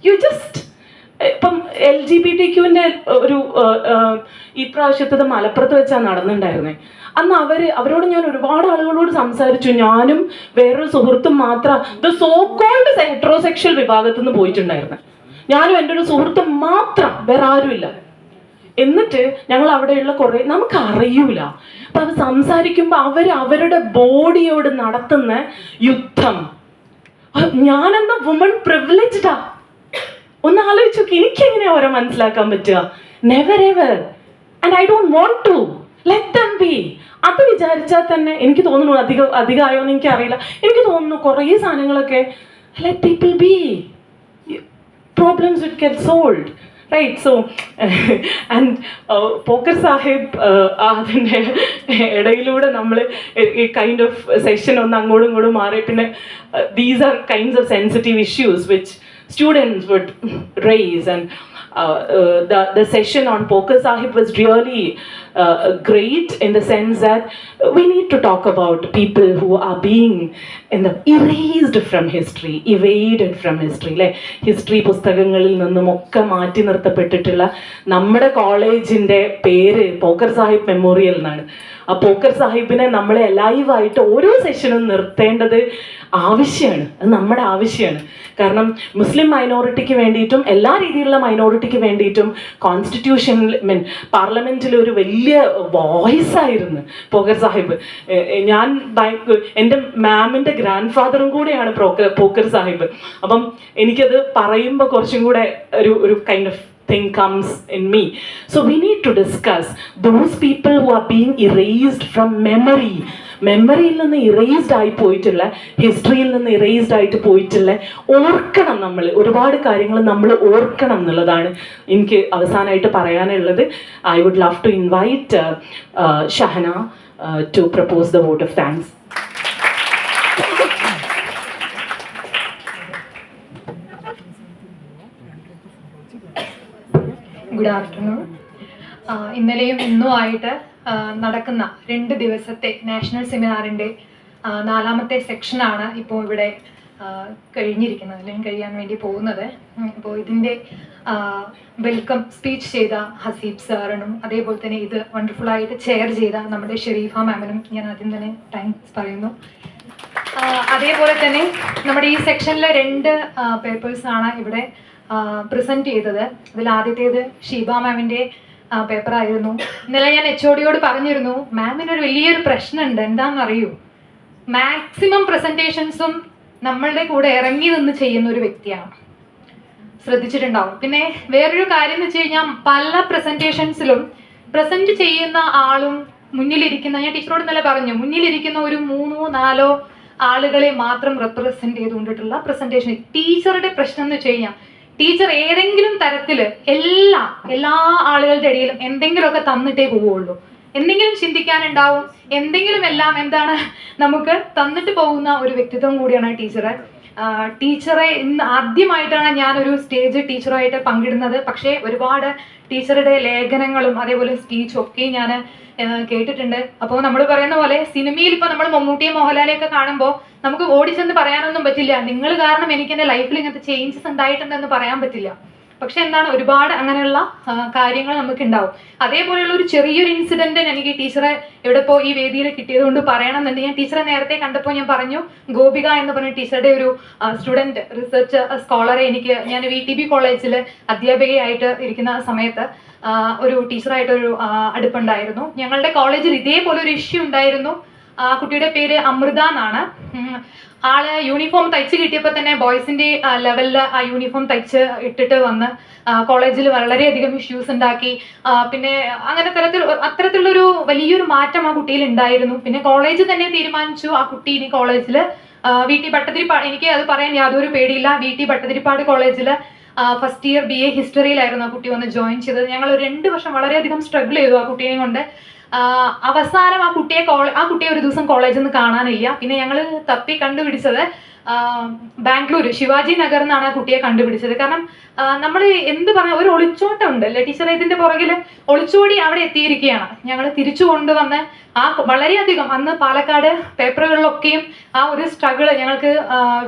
യു ജസ്റ്റ് ഇപ്പം LGBTQവിൻ്റെ ഒരു ഈ പ്രാവശ്യത്തത് മലപ്പുറത്ത് വെച്ചാണ് നടന്നിട്ടുണ്ടായിരുന്നത്. അന്ന് അവരോട് ഞാൻ ഒരുപാട് ആളുകളോട് സംസാരിച്ചു. ഞാനും വേറൊരു സുഹൃത്തും മാത്രം ദ സോ കോൾഡ് ഹെറ്ററോസെക്ഷൽ വിഭാഗത്തിൽ നിന്ന് പോയിട്ടുണ്ടായിരുന്നു. ഞാനും എൻ്റെ ഒരു സുഹൃത്തും മാത്രം, വേറെ ആരുമില്ല. എന്നിട്ട് ഞങ്ങൾ അവിടെയുള്ള കുറേ നമുക്കറിയൂല. അപ്പം അത് സംസാരിക്കുമ്പോൾ അവരുടെ ബോഡിയോട് നടത്തുന്ന യുദ്ധം. ഞാനെന്ന വുമൺ പ്രിവിലേജ്ഡാ. ഒന്ന് ആലോചിച്ച് നോക്കി, എനിക്കെങ്ങനെയാ അവരെ മനസ്സിലാക്കാൻ പറ്റുക? Never ever. And I don't want to. Let them be. അത് വിചാരിച്ചാൽ തന്നെ എനിക്ക് തോന്നുന്നു, അധികമായോ എന്ന് എനിക്കറിയില്ല, എനിക്ക് തോന്നുന്നു കുറേ സാധനങ്ങളൊക്കെ let people be. Problems would get solved, right? So and Pokker Sahib അതിൻ്റെ ഇടയിലൂടെ നമ്മൾ ഈ കൈൻഡ് ഓഫ് സെഷൻ ഒന്ന് അങ്ങോട്ടും ഇങ്ങോട്ടും മാറി. പിന്നെ these are kinds of sensitive issues which students would raise, and the session on Poker Sahib was really great in the sense that we need to talk about people who are being erased from history, evaded from history. അല്ലെ, history പുസ്തകങ്ങളിൽ നിന്നും ഒക്കെ മാറ്റി നിർത്തപ്പെട്ടിട്ടുള്ള നമ്മുടെ കോളേജിൻ്റെ പേര് Pokker Sahib memorial എന്നാണ്. ആ പോക്കർ സാഹിബിനെ നമ്മളെ ലൈവായിട്ട് ഓരോ സെഷനും നിർത്തേണ്ടത് ആവശ്യമാണ്. അത് നമ്മുടെ ആവശ്യമാണ്. കാരണം മുസ്ലിം മൈനോറിറ്റിക്ക് വേണ്ടിയിട്ടും എല്ലാ രീതിയിലുള്ള മൈനോറിറ്റിക്ക് വേണ്ടിയിട്ടും കോൺസ്റ്റിറ്റ്യൂഷനിൽ പാർലമെന്റിൽ ഒരു വലിയ വോയിസ് ആയിരുന്നു പോക്കർ സാഹിബ്. ഞാൻ എൻ്റെ മാമിൻ്റെ ഗ്രാൻഡ് ഫാദറും കൂടെയാണ് പോക്കർ സാഹിബ്. അപ്പം എനിക്കത് പറയുമ്പോൾ കുറച്ചും കൂടെ ഒരു kind of thing comes in me. So we need to discuss those people who are being erased from memory. മെമ്മറിയിൽ നിന്ന് ഇറേസ്ഡ് ആയി പോയിട്ടുള്ള, ഹിസ്റ്ററിയിൽ നിന്ന് ഇറേസ്ഡ് ആയിട്ട് പോയിട്ടുള്ള ഓർക്കണം. നമ്മൾ ഒരുപാട് കാര്യങ്ങൾ നമ്മൾ ഓർക്കണം എന്നുള്ളതാണ് എനിക്ക് അവസാനമായിട്ട് പറയാനുള്ളത്. I would love to invite Shahana to propose the vote of thanks. Good afternoon. ഇന്നലെയും ഇന്നുമായിട്ട് നടക്കുന്ന 2 ദിവസത്തെ നാഷണൽ സെമിനാറിൻ്റെ 4ാമത്തെ സെക്ഷനാണ് ഇപ്പോൾ ഇവിടെ കഴിഞ്ഞിരിക്കുന്നത്, അല്ലെങ്കിൽ കഴിയാൻ വേണ്ടി പോകുന്നത്. അപ്പോൾ ഇതിൻ്റെ വെൽക്കം സ്പീച്ച് ചെയ്ത ഹസീബ് സാറിനും അതേപോലെ തന്നെ ഇത് വണ്ടർഫുള്ളായിട്ട് ചെയർ ചെയ്ത നമ്മുടെ ഷെരീഫ മാമിനും ഞാൻ ആദ്യം തന്നെ താങ്ക്സ് പറയുന്നു. അതേപോലെ തന്നെ നമ്മുടെ ഈ സെക്ഷനിലെ 2 പേപ്പേഴ്സാണ് ഇവിടെ പ്രസൻറ്റ് ചെയ്തത്. അതിൽ ആദ്യത്തേത് ഷീബ മാമിൻ്റെ പേപ്പറായിരുന്നു. ഇന്നലെ ഞാൻ HOD പറഞ്ഞിരുന്നു, മാമിനൊരു വലിയൊരു പ്രശ്നമുണ്ട്. എന്താണെന്നറിയൂ, മാക്സിമം പ്രസൻറ്റേഷൻസും നമ്മളുടെ കൂടെ ഇറങ്ങി നിന്ന് ചെയ്യുന്ന ഒരു വ്യക്തിയാണ്. ശ്രദ്ധിച്ചിട്ടുണ്ടാവും. പിന്നെ വേറൊരു കാര്യം എന്ന് വെച്ച് കഴിഞ്ഞാൽ പല പ്രസൻറ്റേഷൻസിലും പ്രസൻറ്റ് ചെയ്യുന്ന ആളും മുന്നിലിരിക്കുന്ന, ഞാൻ ടീച്ചറോട് ഇന്നലെ പറഞ്ഞു, മുന്നിലിരിക്കുന്ന ഒരു 3-4 ആളുകളെ മാത്രം റെപ്രസെൻറ്റ് ചെയ്തുകൊണ്ടിട്ടുള്ള പ്രസൻറ്റേഷൻ. ടീച്ചറുടെ പ്രശ്നം എന്ന് വെച്ച് കഴിഞ്ഞാൽ ടീച്ചർ ഏതെങ്കിലും തരത്തിൽ എല്ലാ ആളുകളുടെ ഇടയിലും എന്തെങ്കിലുമൊക്കെ തന്നിട്ടേ പോവുള്ളൂ. എന്തെങ്കിലും ചിന്തിക്കാനുണ്ടാവും, എന്തെങ്കിലും എല്ലാം എന്താണ് നമുക്ക് തന്നിട്ട് പോകുന്ന ഒരു വ്യക്തിത്വം കൂടിയാണ് ടീച്ചറെ ഇന്ന് ആദ്യമായിട്ടാണ് ഞാനൊരു സ്റ്റേജ് ടീച്ചറുമായിട്ട് പങ്കിടുന്നത്. പക്ഷേ ഒരുപാട് ടീച്ചറുടെ ലേഖനങ്ങളും അതേപോലെ സ്പീച്ചും ഒക്കെ ഞാൻ കേട്ടിട്ടുണ്ട്. അപ്പോൾ നമ്മൾ പറയുന്ന പോലെ സിനിമയിൽ ഇപ്പോൾ നമ്മൾ മമ്മൂട്ടിയെ മോഹൻലാലിയൊക്കെ കാണുമ്പോൾ നമുക്ക് ഓടിച്ചെന്ന് പറയാനൊന്നും പറ്റില്ല, നിങ്ങൾ കാരണം എനിക്ക് എൻ്റെ ലൈഫിൽ ഇങ്ങനത്തെ ചേഞ്ചസ് ഉണ്ടായിട്ടുണ്ടെന്ന് പറയാൻ പറ്റില്ല. പക്ഷെ എന്താണ്, ഒരുപാട് അങ്ങനെയുള്ള കാര്യങ്ങൾ നമുക്ക് ഉണ്ടാവും. അതേപോലെയുള്ള ഒരു ചെറിയൊരു ഇൻസിഡന്റ് എനിക്ക് ടീച്ചറെ ഇവിടെ ഇപ്പോൾ ഈ വേദിയിൽ കിട്ടിയത് കൊണ്ട് പറയണം എന്നുണ്ട്. ഞാൻ ടീച്ചറെ നേരത്തെ കണ്ടപ്പോൾ ഞാൻ പറഞ്ഞു, ഗോപിക എന്ന് പറഞ്ഞ ടീച്ചറുടെ ഒരു സ്റ്റുഡൻറ് റിസർച്ച് സ്കോളറെ ഞാൻ VTB കോളേജിൽ അധ്യാപികയായിട്ട് ഇരിക്കുന്ന സമയത്ത് ഒരു ടീച്ചറായിട്ടൊരു അടുപ്പുണ്ടായിരുന്നു. ഞങ്ങളുടെ കോളേജിൽ ഇതേപോലെ ഒരു ഇഷ്യൂ ഉണ്ടായിരുന്നു. കുട്ടിയുടെ പേര് അമൃത എന്നാണ്. ആള് യൂണിഫോം തയ്ച്ച് കിട്ടിയപ്പോൾ തന്നെ ബോയ്സിന്റെ ലെവലിൽ ആ യൂണിഫോം തയ്ച്ച് ഇട്ടിട്ട് വന്ന് കോളേജിൽ വളരെയധികം ഇഷ്യൂസ് ഉണ്ടാക്കി. പിന്നെ അത്തരത്തിലുള്ളൊരു വലിയൊരു മാറ്റം ആ കുട്ടിയിൽ ഉണ്ടായിരുന്നു. പിന്നെ കോളേജ് തന്നെ തീരുമാനിച്ചു ആ കുട്ടി ഇനി കോളേജിൽ VT ഭട്ടതിരിപ്പാട്, എനിക്ക് അത് പറയാൻ യാതൊരു പേടിയില്ല, VT ഭട്ടതിരിപ്പാട് കോളേജിൽ ഫസ്റ്റ് ഇയർ BA ഹിസ്റ്ററിയിലായിരുന്നു ആ കുട്ടി വന്ന് ജോയിൻ ചെയ്തത്. ഞങ്ങൾ 2 വർഷം വളരെയധികം സ്ട്രഗിൾ ചെയ്തു ആ കുട്ടിയെ കൊണ്ട്. അവസാനം ആ കുട്ടിയെ ഒരു ദിവസം കോളേജിൽ നിന്ന് കാണാനില്ല. പിന്നെ ഞങ്ങൾ തപ്പി കണ്ടുപിടിച്ചത് ബാംഗ്ലൂർ ശിവാജി നഗർ എന്നാണ് ആ കുട്ടിയെ കണ്ടുപിടിച്ചത്. കാരണം നമ്മൾ എന്ത് പറയാം, ഒരു ഒളിച്ചോട്ടം ഉണ്ട് അല്ലേ ടീച്ചറെ, ഇതിന്റെ പുറകിൽ ഒളിച്ചോടി അവിടെ എത്തിയിരിക്കുകയാണ്. ഞങ്ങൾ തിരിച്ചു കൊണ്ടുവന്ന് വളരെയധികം അന്ന് പാലക്കാട് പേപ്പറുകളിലൊക്കെയും ആ ഒരു സ്ട്രഗിൾ ഞങ്ങൾക്ക്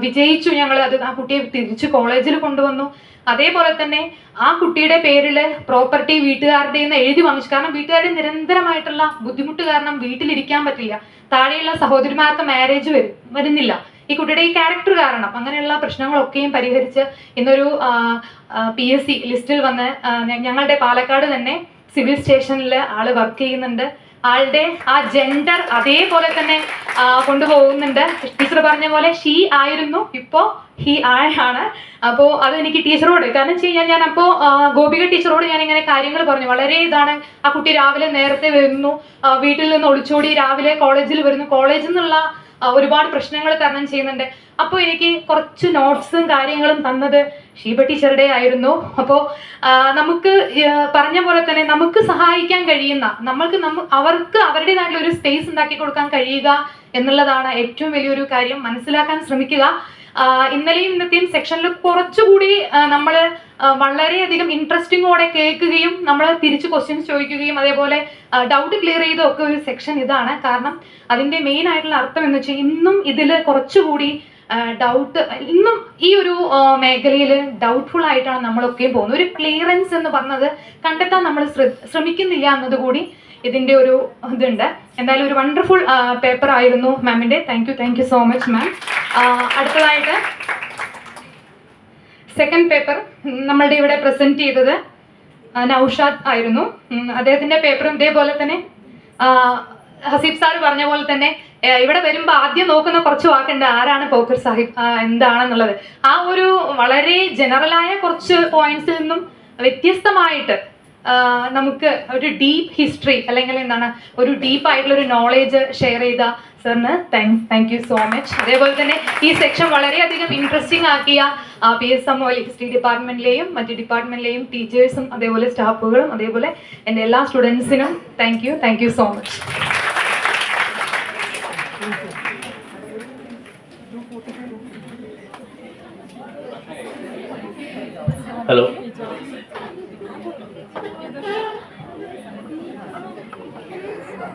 വിജയിച്ചു. ഞങ്ങൾ ആ കുട്ടിയെ തിരിച്ചു കോളേജിൽ കൊണ്ടുവന്നു. അതേപോലെ തന്നെ ആ കുട്ടിയുടെ പേരിൽ പ്രോപ്പർട്ടി വീട്ടുകാരുടെ നിന്ന് എഴുതി വാങ്ങിച്ചു. കാരണം വീട്ടുകാരുടെ നിരന്തരമായിട്ടുള്ള ബുദ്ധിമുട്ട് കാരണം വീട്ടിലിരിക്കാൻ പറ്റില്ല. താഴെയുള്ള സഹോദരിമാർക്ക് മാരേജ് വരുന്നില്ല. ഈ കുട്ടിയുടെ ഈ ക്യാരക്ടർ കാരണം അങ്ങനെയുള്ള പ്രശ്നങ്ങളൊക്കെയും പരിഹരിച്ച് ഇന്നൊരു PSC ലിസ്റ്റിൽ വന്ന് ഞങ്ങളുടെ പാലക്കാട് തന്നെ സിവിൽ സ്റ്റേഷനിൽ ആള് വർക്ക് ചെയ്യുന്നുണ്ട്. ആളുടെ ആ ജെൻഡർ അതേപോലെ തന്നെ കൊണ്ടുപോകുന്നുണ്ട്. ടീച്ചർ പറഞ്ഞ പോലെ ഷീ ആയിരുന്നു, ഇപ്പോൾ ഹി ആണ്. അപ്പോൾ അത് എനിക്ക് ടീച്ചറോട്, കാരണം വെച്ച് കഴിഞ്ഞാൽ ഞാൻ അപ്പോൾ ഗോപിക ടീച്ചറോട് ഞാൻ ഇങ്ങനെ കാര്യങ്ങൾ പറഞ്ഞു. വളരെ ഇതാണ്, ആ കുട്ടി രാവിലെ നേരത്തെ വരുന്നു, വീട്ടിൽ നിന്ന് ഒളിച്ചോടി രാവിലെ കോളേജിൽ വരുന്നു, കോളേജിൽ നിന്നുള്ള ഒരുപാട് പ്രശ്നങ്ങൾ തരണം ചെയ്യുന്നുണ്ട്. അപ്പോൾ എനിക്ക് കുറച്ച് നോട്ട്സും കാര്യങ്ങളും തന്നത് ഷീബ ടീച്ചറുടെ ആയിരുന്നു. അപ്പോൾ നമുക്ക് പറഞ്ഞ പോലെ തന്നെ നമുക്ക് സഹായിക്കാൻ കഴിയുന്ന, അവർക്ക് അവരുടേതായിട്ടുള്ള ഒരു സ്പേസ് ഉണ്ടാക്കി കൊടുക്കാൻ കഴിയുക എന്നുള്ളതാണ് ഏറ്റവും വലിയൊരു കാര്യം. മനസ്സിലാക്കാൻ ശ്രമിക്കുക. ഇന്നലെയും ഇന്നത്തെയും സെക്ഷനിൽ കുറച്ചുകൂടി നമ്മൾ വളരെയധികം ഇൻട്രസ്റ്റിങ്ങോടെ കേൾക്കുകയും നമ്മൾ തിരിച്ച് ക്വസ്റ്റ്യൻസ് ചോദിക്കുകയും അതേപോലെ ഡൗട്ട് ക്ലിയർ ചെയ്തൊക്കെ ഒരു സെക്ഷൻ ഇതാണ്. കാരണം അതിൻ്റെ മെയിൻ ആയിട്ടുള്ള അർത്ഥം എന്ന് വെച്ചാൽ ഇന്നും ഇതിൽ കുറച്ചുകൂടി ഡൗട്ട്, ഇന്നും ഈ ഒരു മേഖലയിൽ ഡൗട്ട്ഫുൾ ആയിട്ടാണ് നമ്മളൊക്കെയും പോകുന്നത്. ഒരു ക്ലിയറൻസ് എന്ന് പറഞ്ഞത് കണ്ടെത്താൻ നമ്മൾ ശ്രമിക്കുന്നില്ല എന്നതുകൂടി ഇതിൻ്റെ ഒരു ഇതുണ്ട്. എന്തായാലും ഒരു വണ്ടർഫുൾ പേപ്പർ ആയിരുന്നു മാമിൻ്റെ. Thank you so much ma'am. അടുത്തതായിട്ട് സെക്കൻഡ് പേപ്പർ നമ്മളുടെ ഇവിടെ പ്രസൻറ്റ് ചെയ്തത് നൗഷാദ് ആയിരുന്നു. അദ്ദേഹത്തിൻ്റെ പേപ്പറും ഇതേപോലെ തന്നെ ഹസീബ് സാർ പറഞ്ഞ പോലെ തന്നെ ഇവിടെ വരുമ്പോൾ ആദ്യം നോക്കുന്ന കുറച്ച് വാക്കുണ്ട്, ആരാണ് പോക്കർ സാഹിബ്, എന്താണെന്നുള്ളത്. ആ ഒരു വളരെ ജനറലായ കുറച്ച് പോയിന്റ്സിൽ നിന്നും വ്യത്യസ്തമായിട്ട് നമുക്ക് ഒരു ഡീപ്പ് ഹിസ്റ്ററി അല്ലെങ്കിൽ എന്താണ് ഒരു ഡീപ്പ് ആയിട്ടുള്ള ഒരു നോളേജ് ഷെയർ ചെയ്ത സാറിന് താങ്ക് യു സോ മച്ച്. അതേപോലെ തന്നെ ഈ സെക്ഷൻ വളരെയധികം ഇൻട്രസ്റ്റിംഗ് ആക്കിയ PSMO ഹിസ്റ്ററി ഡിപ്പാർട്ട്മെന്റിലെയും മറ്റ് ഡിപ്പാർട്ട്മെന്റിലെയും ടീച്ചേഴ്സും അതേപോലെ സ്റ്റാഫുകളും അതേപോലെ എൻ്റെ എല്ലാ സ്റ്റുഡൻസിനും thank you so much. Hello.